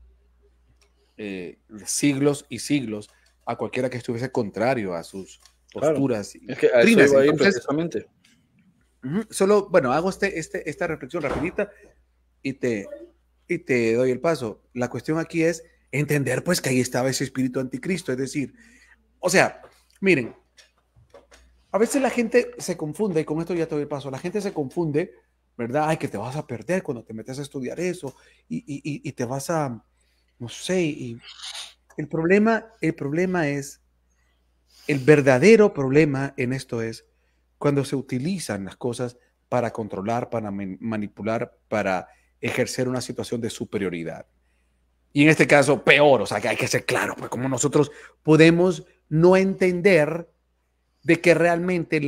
siglos y siglos a cualquiera que estuviese contrario a sus posturas. Claro. Es que a eso iba a ir precisamente. Solo, bueno, hago esta reflexión rapidita y te doy el paso. La cuestión aquí es entender pues que ahí estaba ese espíritu anticristo, es decir, o sea, miren, a veces la gente se confunde, y con esto ya te doy el paso, la gente se confunde, ¿verdad? Ay, que te vas a perder cuando te metes a estudiar eso y te vas a, no sé, y el problema es, el verdadero problema en esto es cuando se utilizan las cosas para controlar, para manipular, para ejercer una situación de superioridad. Y en este caso, peor, o sea, que hay que ser claro, pues como nosotros podemos no entender de que realmente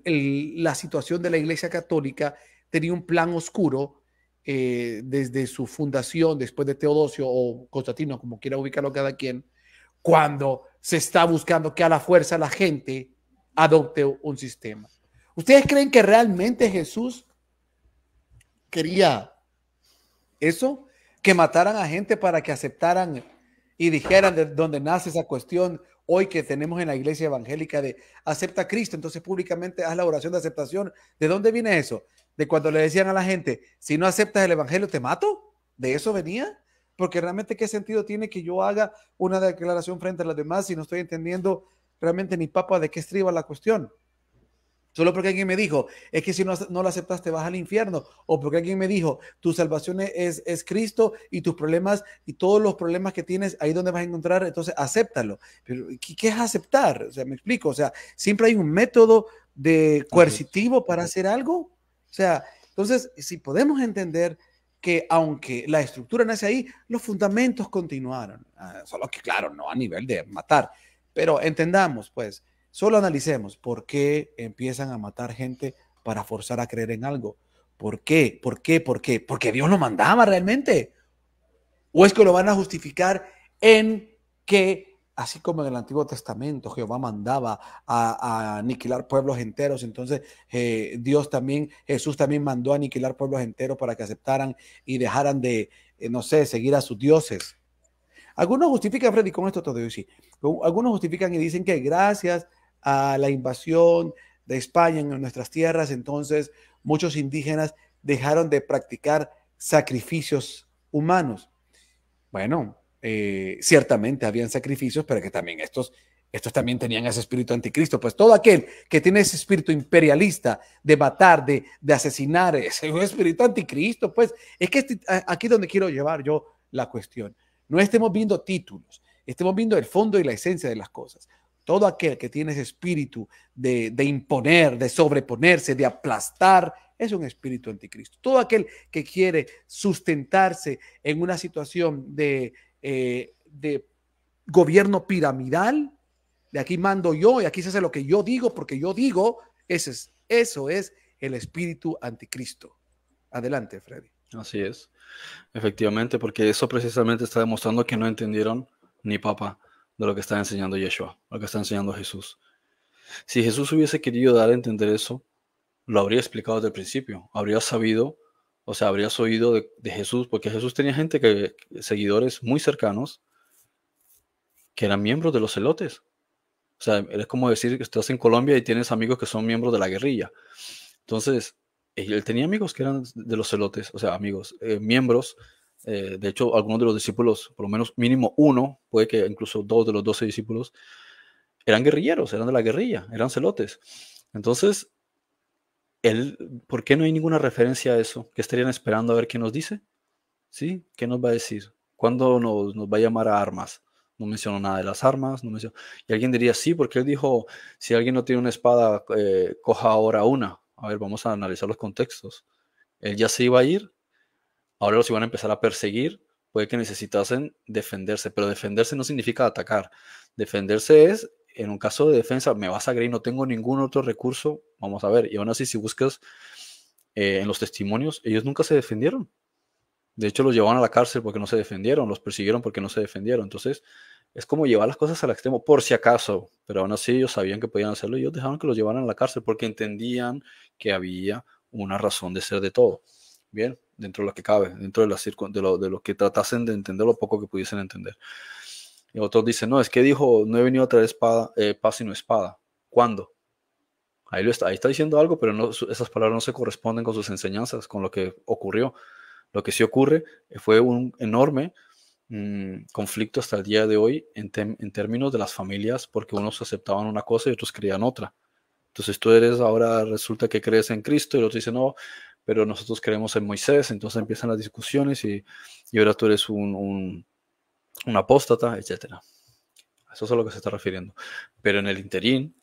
la situación de la Iglesia Católica tenía un plan oscuro desde su fundación, después de Teodosio o Constantino, como quiera ubicarlo cada quien, cuando se está buscando que a la fuerza la gente adopte un sistema. ¿Ustedes creen que realmente Jesús quería eso? Que mataran a gente para que aceptaran y dijeran de dónde nace esa cuestión hoy que tenemos en la iglesia evangélica de acepta a Cristo, entonces públicamente haz la oración de aceptación. ¿De dónde viene eso? De cuando le decían a la gente, si no aceptas el evangelio te mato. ¿De eso venía? porque realmente qué sentido tiene que yo haga una declaración frente a los demás si no estoy entendiendo realmente ni papa de qué estriba la cuestión. Solo porque alguien me dijo, es que si no lo aceptaste vas al infierno, o porque alguien me dijo, tu salvación es Cristo y tus problemas y todos los problemas que tienes, ahí donde vas a encontrar, entonces acéptalo. Pero ¿qué es aceptar? O sea, me explico, o sea, siempre hay un método de coercitivo para hacer algo. O sea, entonces, si podemos entender que aunque la estructura nace ahí, los fundamentos continuaron, solo que claro, no a nivel de matar, pero entendamos pues. Solo analicemos por qué empiezan a matar gente para forzar a creer en algo. ¿Por qué? ¿Por qué? ¿Por qué? ¿Porque Dios lo mandaba realmente? ¿O es que lo van a justificar en que, así como en el Antiguo Testamento, Jehová mandaba a aniquilar pueblos enteros, entonces Jesús también mandó a aniquilar pueblos enteros para que aceptaran y dejaran de, no sé, seguir a sus dioses? Algunos justifican, Freddy, con esto todo, sí. Algunos justifican y dicen que gracias a la invasión de España en nuestras tierras, entonces muchos indígenas dejaron de practicar sacrificios humanos. Bueno, ciertamente habían sacrificios, pero que también estos también tenían ese espíritu anticristo. Pues todo aquel que tiene ese espíritu imperialista de matar, de asesinar, es un espíritu anticristo. Pues es que aquí es donde quiero llevar yo la cuestión. No estemos viendo títulos, estemos viendo el fondo y la esencia de las cosas. Todo aquel que tiene ese espíritu de imponer, de sobreponerse, de aplastar, es un espíritu anticristo. Todo aquel que quiere sustentarse en una situación de gobierno piramidal, de aquí mando yo y aquí se hace lo que yo digo porque yo digo, eso es el espíritu anticristo. Adelante, Freddy. Así es, efectivamente, porque eso precisamente está demostrando que no entendieron ni papa de lo que está enseñando Yeshua, lo que está enseñando Jesús. Si Jesús hubiese querido dar a entender eso, lo habría explicado desde el principio, habría sabido, o sea, habrías oído de Jesús, porque Jesús tenía gente seguidores muy cercanos, que eran miembros de los celotes. O sea, es como decir que estás en Colombia y tienes amigos que son miembros de la guerrilla. Entonces, él tenía amigos que eran de los celotes, o sea, amigos, miembros. De hecho, algunos de los discípulos, por lo menos mínimo uno, puede que incluso 2 de los 12 discípulos, eran guerrilleros, eran de la guerrilla, eran celotes. Entonces, ¿por qué no hay ninguna referencia a eso? ¿Qué estarían esperando a ver qué nos dice? ¿Sí? ¿Qué nos va a decir? ¿Cuándo nos va a llamar a armas? No mencionó nada de las armas. Y alguien diría, sí, porque él dijo, si alguien no tiene una espada, coja ahora una. A ver, vamos a analizar los contextos. Él ya se iba a ir, ahora los iban a empezar a perseguir, puede que necesitasen defenderse, pero defenderse no significa atacar. Defenderse es, en un caso de defensa, me vas a agredir, no tengo ningún otro recurso, vamos a ver. Y aún así, si buscas en los testimonios, ellos nunca se defendieron. De hecho, los llevaron a la cárcel porque no se defendieron, los persiguieron porque no se defendieron. Entonces, es como llevar las cosas al extremo, por si acaso. Pero aún así, ellos sabían que podían hacerlo y ellos dejaron que los llevaran a la cárcel porque entendían que había una razón de ser de todo. Bien, dentro de lo que cabe, dentro de lo que tratasen de entender lo poco que pudiesen entender. Y otros dicen, no, es que dijo, no he venido a traer paz sino espada. ¿Cuándo? Ahí está diciendo algo, pero no, esas palabras no se corresponden con sus enseñanzas, con lo que ocurrió. Lo que sí ocurre fue un enorme conflicto hasta el día de hoy en términos de las familias, porque unos aceptaban una cosa y otros creían otra. Entonces tú ahora resulta que crees en Cristo y el otro dice no, pero nosotros creemos en Moisés. Entonces empiezan las discusiones y ahora tú eres un apóstata, etc. Eso es a lo que se está refiriendo. Pero en el interín,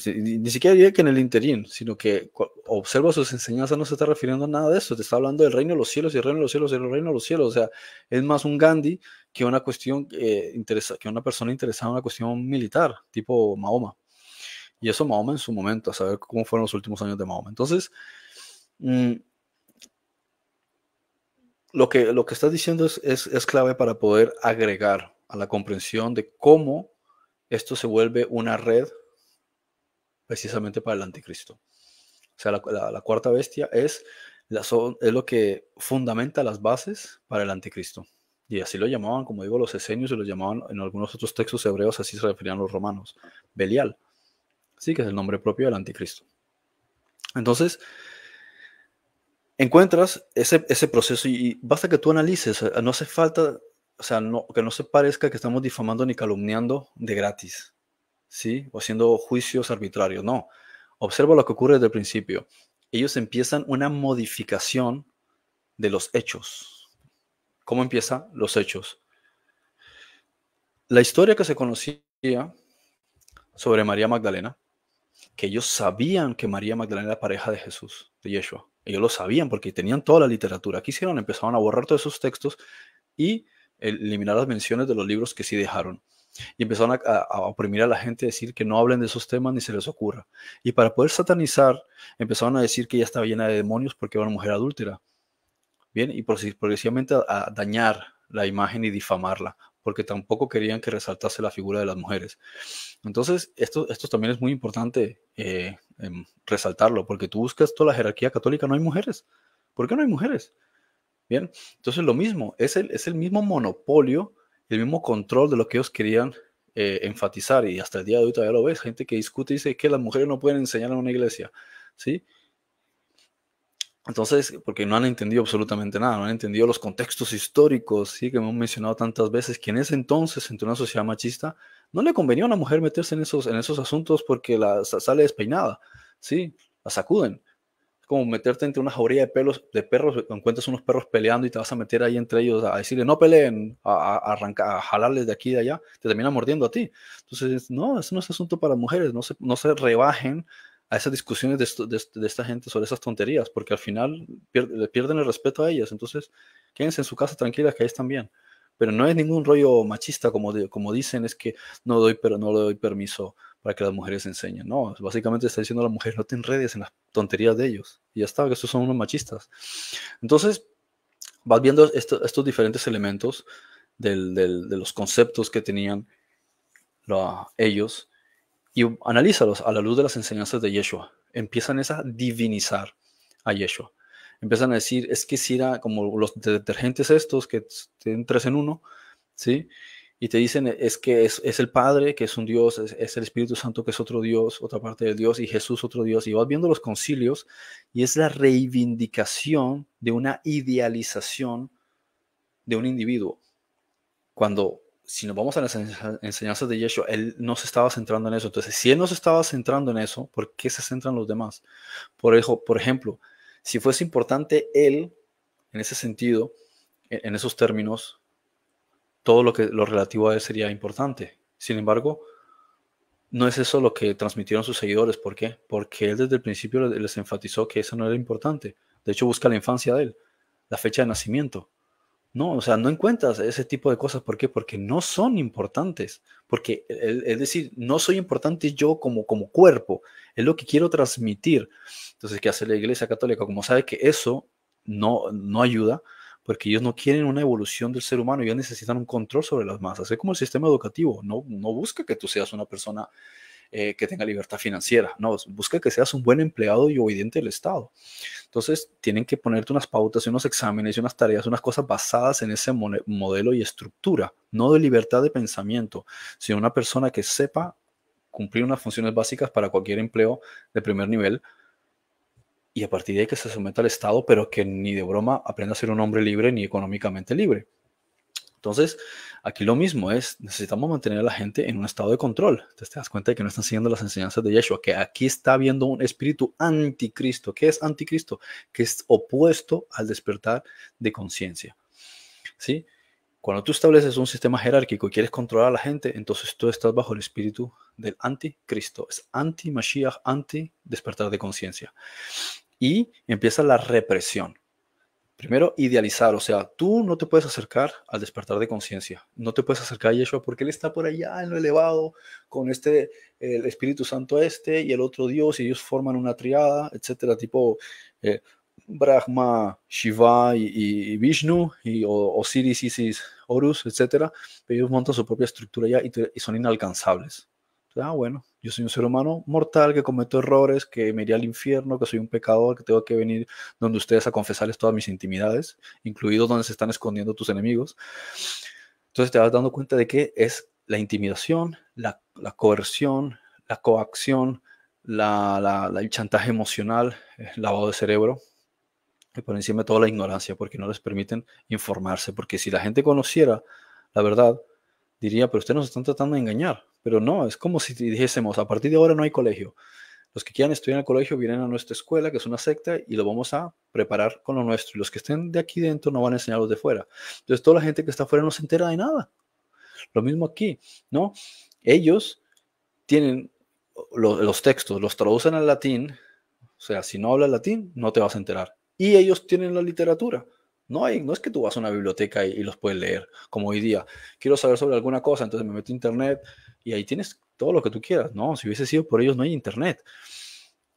ni siquiera diría que en el interín, sino que observa sus enseñanzas, no se está refiriendo a nada de eso, te está hablando del reino de los cielos y el reino de los cielos y el reino de los cielos. O sea, es más un Gandhi que una cuestión que una persona interesada en una cuestión militar, tipo Mahoma. Y eso Mahoma en su momento, a saber cómo fueron los últimos años de Mahoma. Entonces, lo que estás diciendo es clave para poder agregar a la comprensión de cómo esto se vuelve una red precisamente para el anticristo. O sea, la cuarta bestia es lo que fundamenta las bases para el anticristo. Y así lo llamaban, como digo, los esenios, y lo llamaban en algunos otros textos hebreos, así se referían los romanos. Belial. Sí, que es el nombre propio del anticristo. Entonces, encuentras ese proceso y basta que tú analices, no hace falta, o sea, que no se parezca que estamos difamando ni calumniando de gratis, ¿sí? O haciendo juicios arbitrarios, no. Observa lo que ocurre desde el principio. Ellos empiezan una modificación de los hechos. ¿Cómo empiezan los hechos? La historia que se conocía sobre María Magdalena, que ellos sabían que María Magdalena era pareja de Jesús, de Yeshua. Ellos lo sabían porque tenían toda la literatura. ¿Qué hicieron? Empezaron a borrar todos esos textos y eliminar las menciones de los libros que sí dejaron. Y empezaron a oprimir a la gente, a decir que no hablen de esos temas ni se les ocurra. Y para poder satanizar, empezaron a decir que ella estaba llena de demonios porque era una mujer adúltera. Bien, y progresivamente a dañar la imagen y difamarla, porque tampoco querían que resaltase la figura de las mujeres. Entonces, esto también es muy importante resaltarlo, porque tú buscas toda la jerarquía católica, no hay mujeres. ¿Por qué no hay mujeres? Bien, entonces lo mismo, es el mismo monopolio, el mismo control de lo que ellos querían enfatizar, y hasta el día de hoy todavía lo ves, gente que discute y dice que las mujeres no pueden enseñar en una iglesia, ¿sí? Entonces, porque no han entendido absolutamente nada, no han entendido los contextos históricos, ¿sí? Que hemos mencionado tantas veces, que en ese entonces, entre una sociedad machista, no le convenía a una mujer meterse en esos asuntos porque sale despeinada, ¿sí? La sacuden. Es como meterte entre una jauría de perros, encuentras unos perros peleando y te vas a meter ahí entre ellos a decirle no peleen, arrancar, a jalarles de aquí y de allá, te termina mordiendo a ti. Entonces, no, eso no es asunto para mujeres, no se rebajen a esas discusiones de esta gente sobre esas tonterías, porque al final le pierden el respeto a ellas. Entonces, quédense en su casa tranquilas, que ahí están bien. Pero no es ningún rollo machista, como dicen, es que no le doy permiso para que las mujeres enseñen. No, básicamente está diciendo a la mujer, no te enredes en las tonterías de ellos. Y ya está, que estos son unos machistas. Entonces, vas viendo estos diferentes elementos de los conceptos que tenían ellos y analízalos a la luz de las enseñanzas de Yeshua. Empiezan a divinizar a Yeshua. Empiezan a decir, es que si era como los detergentes estos que tienen 3 en 1, ¿sí? Y te dicen, es que es el Padre, que es un Dios, es el Espíritu Santo, que es otro Dios, otra parte del Dios, y Jesús otro Dios. Y vas viendo los concilios, y es la reivindicación de una idealización de un individuo. Cuando, si nos vamos a las enseñanzas de Yeshua, él no se estaba centrando en eso. Entonces, si él no se estaba centrando en eso, ¿por qué se centran los demás? Por ejemplo, si fuese importante él, en ese sentido, en esos términos, todo lo relativo a él sería importante. Sin embargo, no es eso lo que transmitieron sus seguidores. ¿Por qué? Porque él desde el principio les enfatizó que eso no era importante. De hecho, busca la infancia de él, la fecha de nacimiento. No, o sea, no encuentras ese tipo de cosas. ¿Por qué? Porque no son importantes. Porque, es decir, no soy importante yo como cuerpo. Es lo que quiero transmitir. Entonces, ¿qué hace la Iglesia Católica? Como sabe que eso no ayuda, porque ellos no quieren una evolución del ser humano, ellos necesitan un control sobre las masas. Es como el sistema educativo. No busca que tú seas una persona que tenga libertad financiera. No, busca que seas un buen empleado y obediente del Estado. Entonces, tienen que ponerte unas pautas, unos exámenes y unas tareas, unas cosas basadas en ese modelo y estructura, no de libertad de pensamiento, sino una persona que sepa cumplir unas funciones básicas para cualquier empleo de primer nivel y a partir de ahí que se someta al Estado, pero que ni de broma aprenda a ser un hombre libre ni económicamente libre. Entonces, aquí lo mismo es, necesitamos mantener a la gente en un estado de control. Entonces te das cuenta de que no están siguiendo las enseñanzas de Yeshua, que aquí está habiendo un espíritu anticristo. ¿Qué es anticristo? Que es opuesto al despertar de conciencia. ¿Sí? Cuando tú estableces un sistema jerárquico y quieres controlar a la gente, entonces tú estás bajo el espíritu del anticristo. Es anti-Mashiach, anti-despertar de conciencia. Y empieza la represión. Primero, idealizar, o sea, tú no te puedes acercar al despertar de conciencia, no te puedes acercar a Yeshua porque Él está por allá en lo elevado, con el Espíritu Santo y el otro Dios, y ellos forman una triada, etcétera, tipo Brahma, Shiva y Vishnu, y Osiris, Isis, Horus, etcétera. Ellos montan su propia estructura ya y son inalcanzables. Bueno, yo soy un ser humano mortal que cometo errores, que me iría al infierno, que soy un pecador, que tengo que venir donde ustedes a confesarles todas mis intimidades, incluidos donde se están escondiendo tus enemigos. Entonces te vas dando cuenta de que es la intimidación, la coerción, la coacción, el chantaje emocional, el lavado de cerebro, y por encima de toda la ignorancia, porque no les permiten informarse, porque si la gente conociera la verdad, diría, pero ustedes nos están tratando de engañar, pero no, es como si dijésemos, a partir de ahora no hay colegio. Los que quieran estudiar en el colegio vienen a nuestra escuela, que es una secta, y lo vamos a preparar con lo nuestro. Y los que estén de aquí dentro no van a enseñar a los de fuera. Entonces toda la gente que está afuera no se entera de nada. Lo mismo aquí, ¿no? Ellos tienen los textos, los traducen al latín. O sea, si no hablas latín, no te vas a enterar. Y ellos tienen la literatura. No es que tú vas a una biblioteca y los puedes leer, como hoy día. Quiero saber sobre alguna cosa, entonces me meto a internet y ahí tienes todo lo que tú quieras. No, si hubiese sido por ellos, no hay internet.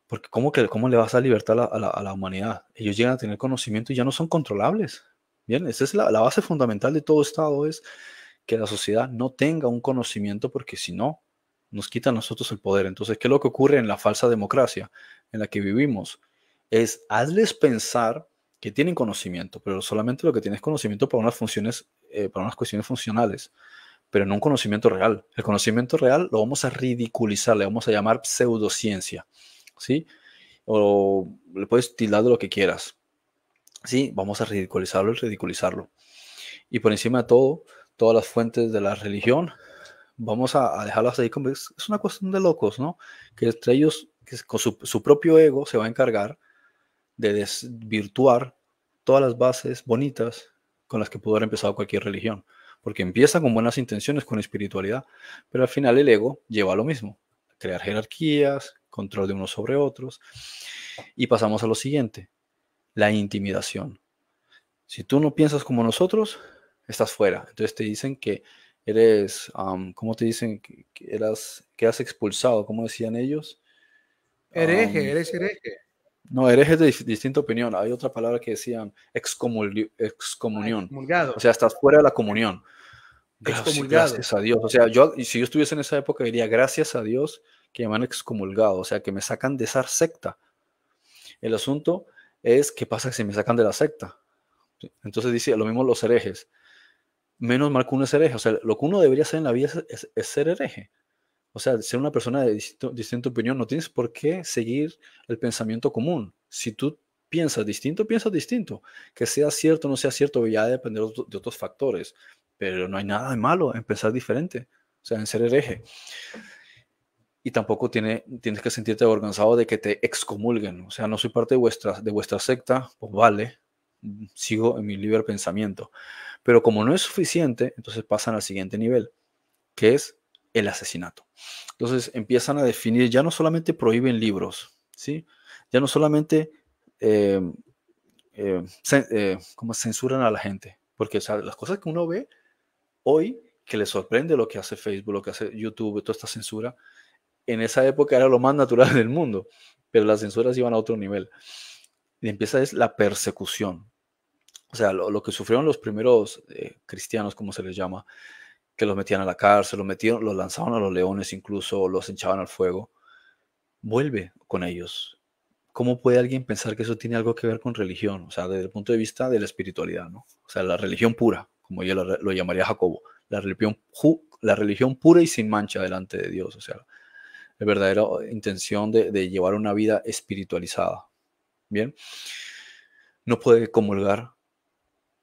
Porque ¿cómo le vas a dar libertad a la humanidad? Ellos llegan a tener conocimiento y ya no son controlables. Bien, esa es la base fundamental de todo Estado, es que la sociedad no tenga un conocimiento, porque si no, nos quita a nosotros el poder. Entonces, ¿qué es lo que ocurre en la falsa democracia en la que vivimos? Es hazles pensar que tienen conocimiento, pero solamente lo que tienes conocimiento para unas funciones, para unas cuestiones funcionales, pero no un conocimiento real. El conocimiento real lo vamos a ridiculizar, le vamos a llamar pseudociencia, ¿sí? O le puedes tildar de lo que quieras, ¿sí? Vamos a ridiculizarlo y ridiculizarlo. Y por encima de todo, todas las fuentes de la religión, vamos a dejarlas ahí como es una cuestión de locos, ¿no? Que entre ellos, que con su propio ego se va a encargar de desvirtuar todas las bases bonitas con las que pudo haber empezado cualquier religión. Porque empieza con buenas intenciones, con espiritualidad, pero al final el ego lleva a lo mismo, crear jerarquías, control de unos sobre otros. Y pasamos a lo siguiente, la intimidación. Si tú no piensas como nosotros, estás fuera. Entonces te dicen que eres, ¿cómo te dicen? Que has expulsado, ¿cómo decían ellos? Eres hereje. No, herejes de distinta opinión. Hay otra palabra que decían excomunión. Excomulgado. O sea, estás fuera de la comunión. Excomulgado. Gracias a Dios. O sea, si yo estuviese en esa época, diría gracias a Dios que me han excomulgado. O sea, que me sacan de esa secta. El asunto es qué pasa si me sacan de la secta. Entonces dice lo mismo los herejes. Menos mal que uno es hereje. O sea, lo que uno debería hacer en la vida es ser hereje. O sea, ser una persona de distinta opinión. No tienes por qué seguir el pensamiento común. Si tú piensas distinto. Que sea cierto o no sea cierto, ya depende de otros factores. Pero no hay nada de malo en pensar diferente. O sea, en ser hereje. Y tampoco tienes que sentirte avergonzado de que te excomulguen. O sea, no soy parte de vuestra secta, pues vale, sigo en mi libre pensamiento. Pero como no es suficiente, entonces pasan al siguiente nivel, que es el asesinato. Entonces empiezan a definir, ya no solamente prohíben libros, ¿sí? Ya no solamente como censuran a la gente, porque o sea, las cosas que uno ve hoy, que le sorprende lo que hace Facebook, lo que hace YouTube, toda esta censura, en esa época era lo más natural del mundo, pero las censuras iban a otro nivel. Y empieza es la persecución. O sea, lo que sufrieron los primeros cristianos, como se les llama, que los metían a la cárcel, los lanzaban a los leones incluso, los echaban al fuego, vuelve con ellos. ¿Cómo puede alguien pensar que eso tiene algo que ver con religión? O sea, desde el punto de vista de la espiritualidad, ¿no? O sea, la religión pura, como yo lo llamaría Jacobo, la religión pura y sin mancha delante de Dios, o sea, la verdadera intención de llevar una vida espiritualizada. Bien, no puede comulgar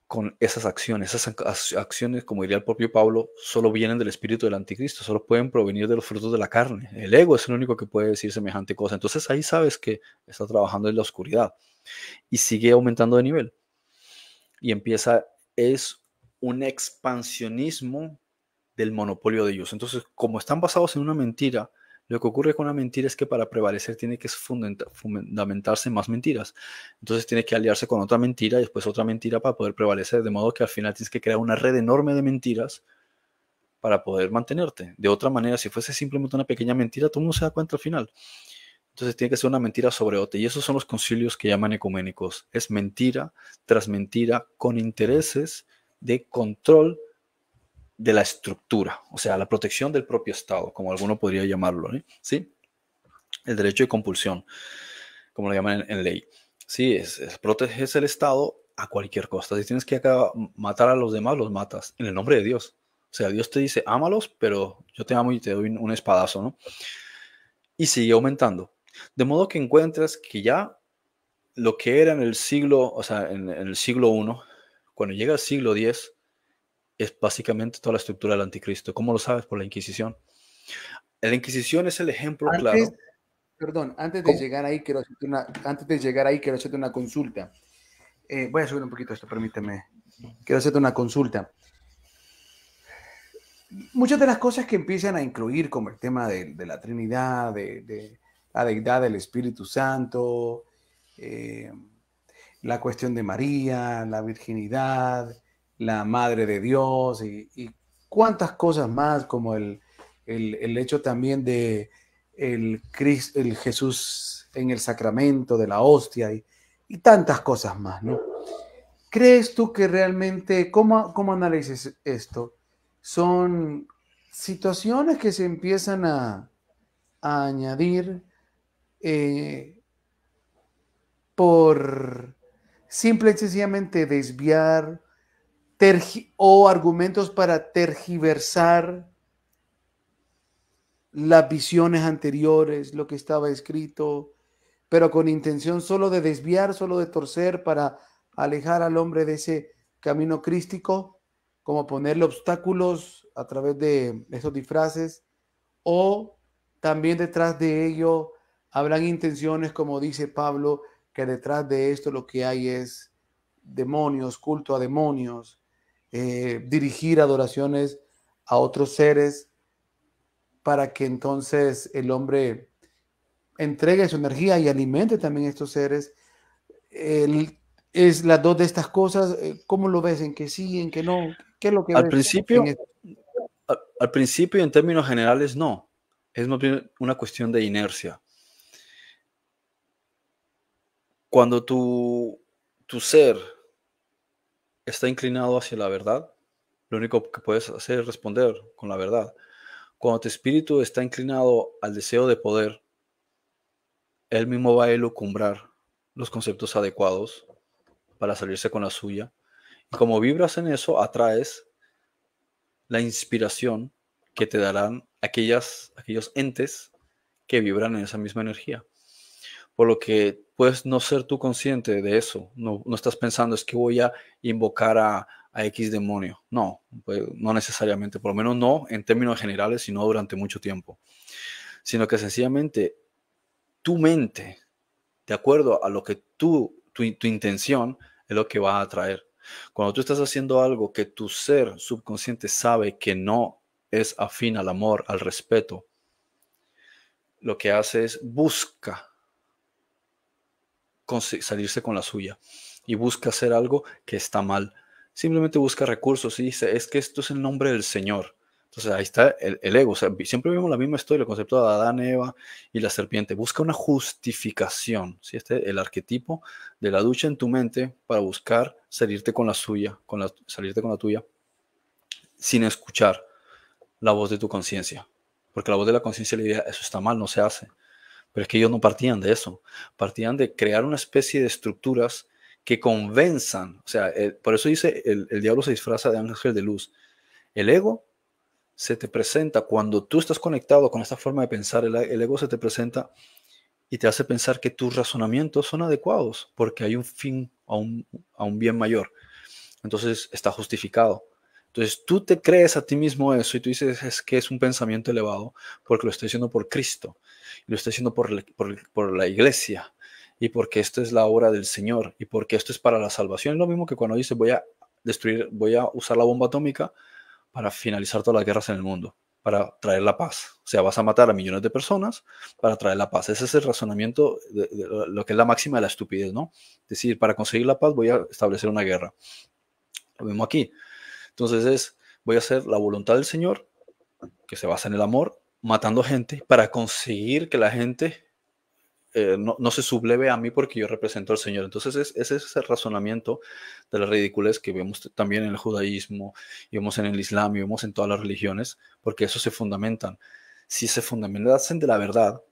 con esas acciones. Esas acciones, como diría el propio Pablo, solo vienen del espíritu del anticristo, solo pueden provenir de los frutos de la carne. El ego es el único que puede decir semejante cosa. Entonces ahí sabes que está trabajando en la oscuridad y sigue aumentando de nivel. Y es un expansionismo del monopolio de ellos. Entonces, como están basados en una mentira, lo que ocurre con una mentira es que para prevalecer tiene que fundamentarse en más mentiras. Entonces tiene que aliarse con otra mentira y después otra mentira para poder prevalecer. De modo que al final tienes que crear una red enorme de mentiras para poder mantenerte. De otra manera, si fuese simplemente una pequeña mentira, todo el mundo se da cuenta al final. Entonces tiene que ser una mentira sobre otra. Y esos son los concilios que llaman ecuménicos. Es mentira tras mentira con intereses de control de la estructura, o sea, la protección del propio Estado, como alguno podría llamarlo, ¿sí? El derecho de compulsión, como lo llaman en ley. Sí, proteges el Estado a cualquier costa. Si tienes que matar a los demás, los matas en el nombre de Dios. O sea, Dios te dice, ámalos, pero yo te amo y te doy un espadazo, ¿no? Y sigue aumentando. De modo que encuentras que ya lo que era en el siglo, o sea, en el siglo I, cuando llega al siglo X, es básicamente toda la estructura del anticristo. ¿Cómo lo sabes? Por la Inquisición. La Inquisición es el ejemplo Antes, claro. perdón, ¿Cómo? antes de llegar ahí, quiero hacerte una consulta. Voy a subir un poquito esto, permíteme. Quiero hacerte una consulta. Muchas de las cosas que empiezan a incluir, como el tema de la Trinidad, de la deidad del Espíritu Santo, eh, la cuestión de María, la virginidad, la Madre de Dios y cuántas cosas más, como el hecho también de el Jesús en el sacramento de la hostia y tantas cosas más, ¿no? ¿Crees tú que realmente, cómo analizas esto? Son situaciones que se empiezan a añadir eh, por simple y sencillamente desviar o argumentos para tergiversar las visiones anteriores, lo que estaba escrito, pero con intención solo de desviar, solo de torcer para alejar al hombre de ese camino crístico, como ponerle obstáculos a través de esos disfraces, o también detrás de ello habrán intenciones, como dice Pablo, que detrás de esto lo que hay es demonios, culto a demonios, dirigir adoraciones a otros seres para que entonces el hombre entregue su energía y alimente también a estos seres. Es las dos de estas cosas. ¿Cómo lo ves? ¿En que sí, en que no? ¿Qué es lo que Al ves en principio, esto? al principio, en términos generales, no. Es más bien una cuestión de inercia. Cuando tu ser está inclinado hacia la verdad, lo único que puedes hacer es responder con la verdad. Cuando tu espíritu está inclinado al deseo de poder, él mismo va a elucubrar los conceptos adecuados para salirse con la suya. Y como vibras en eso, atraes la inspiración que te darán aquellos entes que vibran en esa misma energía. Por lo que puedes no ser tú consciente de eso. No estás pensando, es que voy a invocar a X demonio. No, pues, no necesariamente, por lo menos no en términos generales, sino durante mucho tiempo. Sino que sencillamente tu mente, de acuerdo a lo que tu intención, es lo que va a atraer. Cuando tú estás haciendo algo que tu ser subconsciente sabe que no es afín al amor, al respeto, lo que hace es busca salirse con la suya y busca hacer algo que está mal. Simplemente busca recursos y dice, es que esto es el nombre del Señor. Entonces ahí está el ego. O sea, siempre vemos la misma historia, el concepto de Adán, Eva y la serpiente. Busca una justificación. ¿Sí? El arquetipo de la ducha en tu mente para buscar salirte con la suya, salirte con la tuya, sin escuchar la voz de tu conciencia. Porque la voz de la conciencia le diría, eso está mal, no se hace. Pero es que ellos no partían de eso, partían de crear una especie de estructuras que convenzan, o sea, por eso dice, el diablo se disfraza de ángel de luz. El ego se te presenta cuando tú estás conectado con esta forma de pensar, el ego se te presenta y te hace pensar que tus razonamientos son adecuados, porque hay un fin a un bien mayor. Entonces está justificado. Entonces tú te crees a ti mismo eso y tú dices es que es un pensamiento elevado porque lo estoy haciendo por Cristo, y lo estoy haciendo por la iglesia y porque esto es la obra del Señor y porque esto es para la salvación. Es lo mismo que cuando dice voy a usar la bomba atómica para finalizar todas las guerras en el mundo, para traer la paz. O sea, vas a matar a millones de personas para traer la paz. Ese es el razonamiento de lo que es la máxima de la estupidez, ¿no? Es decir, para conseguir la paz voy a establecer una guerra. Lo mismo aquí. Entonces voy a hacer la voluntad del Señor, que se basa en el amor, matando gente para conseguir que la gente no se subleve a mí porque yo represento al Señor. Entonces ese es el razonamiento de la ridiculez que vemos también en el judaísmo, y vemos en el islam, y vemos en todas las religiones, porque eso se fundamentan. Si se fundamentasen de la verdad,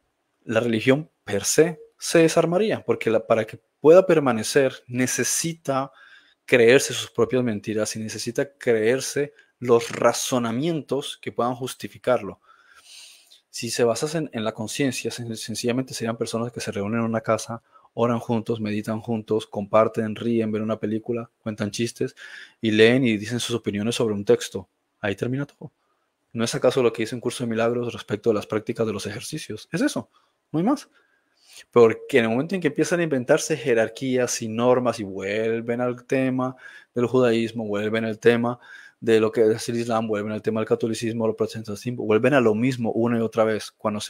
la religión per se desarmaría, porque para que pueda permanecer necesita creerse sus propias mentiras y necesita creerse los razonamientos que puedan justificarlo. Si se basan en la conciencia, sencillamente serían personas que se reúnen en una casa oran juntos, meditan juntos, comparten, ríen, ven una película, cuentan chistes y leen y dicen sus opiniones sobre un texto. Ahí termina todo. ¿No es acaso lo que dice un curso de milagros respecto a las prácticas de los ejercicios? Es eso, no hay más. Porque en el momento en que empiezan a inventarse jerarquías y normas y vuelven al tema del judaísmo, vuelven al tema de lo que es el Islam, vuelven al tema del catolicismo, el protestantismo, vuelven a lo mismo una y otra vez, cuando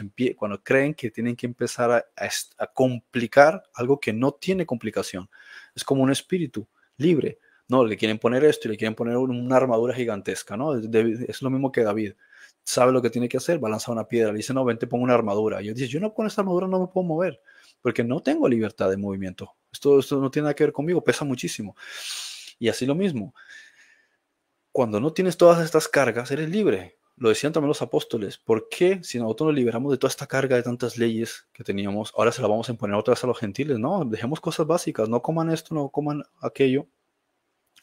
creen que tienen que empezar a complicar algo que no tiene complicación. Es como un espíritu libre. No, le quieren poner esto y le quieren poner una armadura gigantesca, ¿no? Es lo mismo que David. Sabe lo que tiene que hacer, va a lanzar una piedra, le dice, no, ven, te pongo una armadura. Y yo dice, yo no con esta armadura no me puedo mover, porque no tengo libertad de movimiento. Esto no tiene nada que ver conmigo, pesa muchísimo. Y así lo mismo. Cuando no tienes todas estas cargas, eres libre. Lo decían también los apóstoles. ¿Por qué si nosotros nos liberamos de toda esta carga de tantas leyes que teníamos, ahora se la vamos a imponer otra vez a los gentiles? No, dejemos cosas básicas, no coman esto, no coman aquello.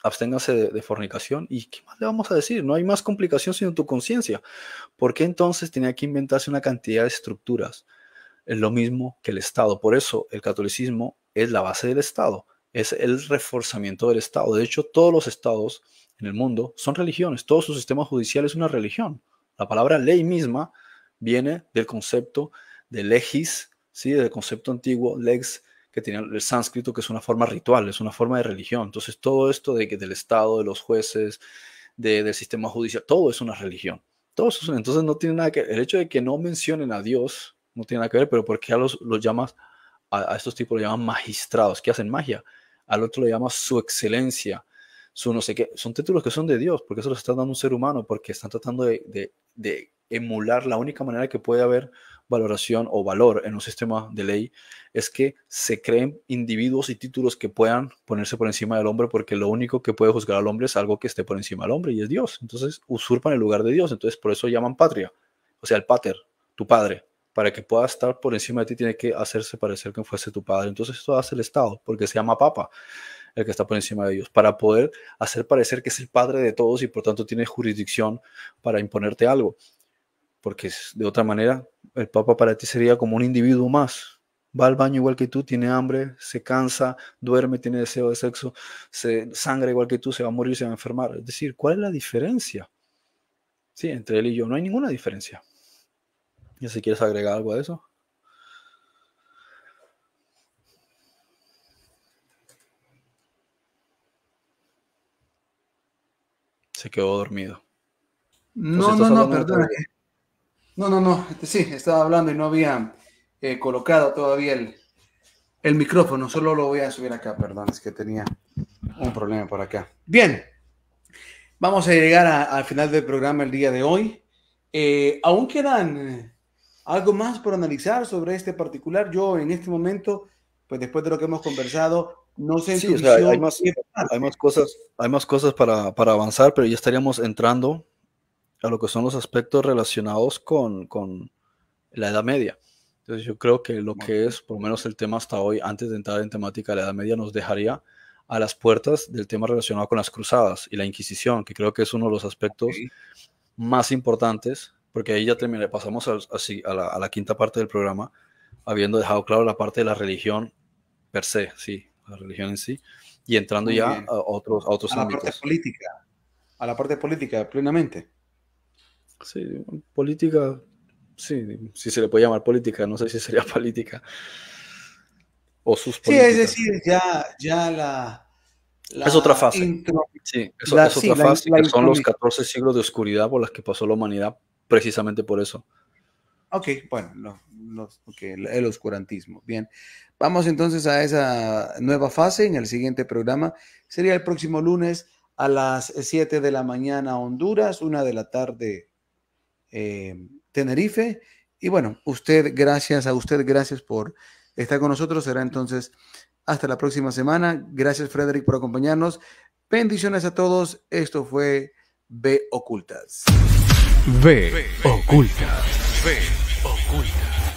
Absténganse de fornicación. ¿Y qué más le vamos a decir? No hay más complicación sino tu conciencia. ¿Por qué entonces tenía que inventarse una cantidad de estructuras? Es lo mismo que el Estado. Por eso el catolicismo es la base del Estado. Es el reforzamiento del Estado. De hecho, todos los estados en el mundo son religiones. Todo su sistema judicial es una religión. La palabra ley misma viene del concepto de legis, ¿sí? Del concepto antiguo, lex, que tenía el sánscrito, que es una forma ritual, es una forma de religión. Entonces, todo esto del Estado, de los jueces, del sistema judicial, todo es una religión. Todo eso, entonces, no tiene nada que ver. El hecho de que no mencionen a Dios no tiene nada que ver, pero ¿por qué los llamas, a estos tipos los llaman magistrados, que hacen magia? Al otro lo llamas su excelencia, su no sé qué. Son títulos que son de Dios, porque eso los está dando un ser humano, porque están tratando de emular la única manera que puede haber valoración o valor en un sistema de ley es que se creen individuos y títulos que puedan ponerse por encima del hombre, porque lo único que puede juzgar al hombre es algo que esté por encima del hombre y es Dios. Entonces usurpan el lugar de Dios. Entonces por eso llaman patria, o sea, el pater, tu padre. Para que pueda estar por encima de ti tiene que hacerse parecer que fuese tu padre. Entonces esto hace el Estado, porque se llama papa, el que está por encima de ellos, para poder hacer parecer que es el padre de todos y por tanto tiene jurisdicción para imponerte algo. Porque de otra manera, el papa para ti sería como un individuo más. Va al baño igual que tú, tiene hambre, se cansa, duerme, tiene deseo de sexo, se sangra igual que tú, se va a morir, se va a enfermar. Es decir, ¿cuál es la diferencia? Sí, entre él y yo no hay ninguna diferencia. ¿Y si quieres agregar algo a eso? Se quedó dormido. No, perdón. No. Sí, estaba hablando y no había colocado todavía el micrófono. Solo lo voy a subir acá, perdón, es que tenía un problema por acá. Bien, vamos a llegar al final del programa el día de hoy. Aún quedan algo más por analizar sobre este particular. Yo en este momento, pues después de lo que hemos conversado, no sé. Sí, o sea, hay más cosas para avanzar, pero ya estaríamos entrando a lo que son los aspectos relacionados con la Edad Media. Entonces yo creo que lo que es, por lo menos el tema hasta hoy, antes de entrar en temática de la Edad Media, nos dejaría a las puertas del tema relacionado con las cruzadas y la Inquisición, que creo que es uno de los aspectos más importantes, porque ahí ya pasamos a la quinta parte del programa, habiendo dejado claro la parte de la religión per se, sí, la religión en sí, y entrando ya a otros ámbitos. A la parte política, plenamente. Sí, política, sí, si se le puede llamar política, no sé si sería política o sus políticas. Sí, es decir, ya la es otra fase. Sí, es otra fase, que son los 14 siglos de oscuridad por las que pasó la humanidad, precisamente por eso. Ok, bueno, el oscurantismo. Bien, vamos entonces a esa nueva fase en el siguiente programa. Sería el próximo lunes a las 7 de la mañana Honduras, 1 de la tarde Tenerife. Y bueno, gracias por estar con nosotros. Será entonces hasta la próxima semana. Gracias, Frederick, por acompañarnos. Bendiciones a todos. Esto fue V Ocultas. V Ocultas. V Ocultas.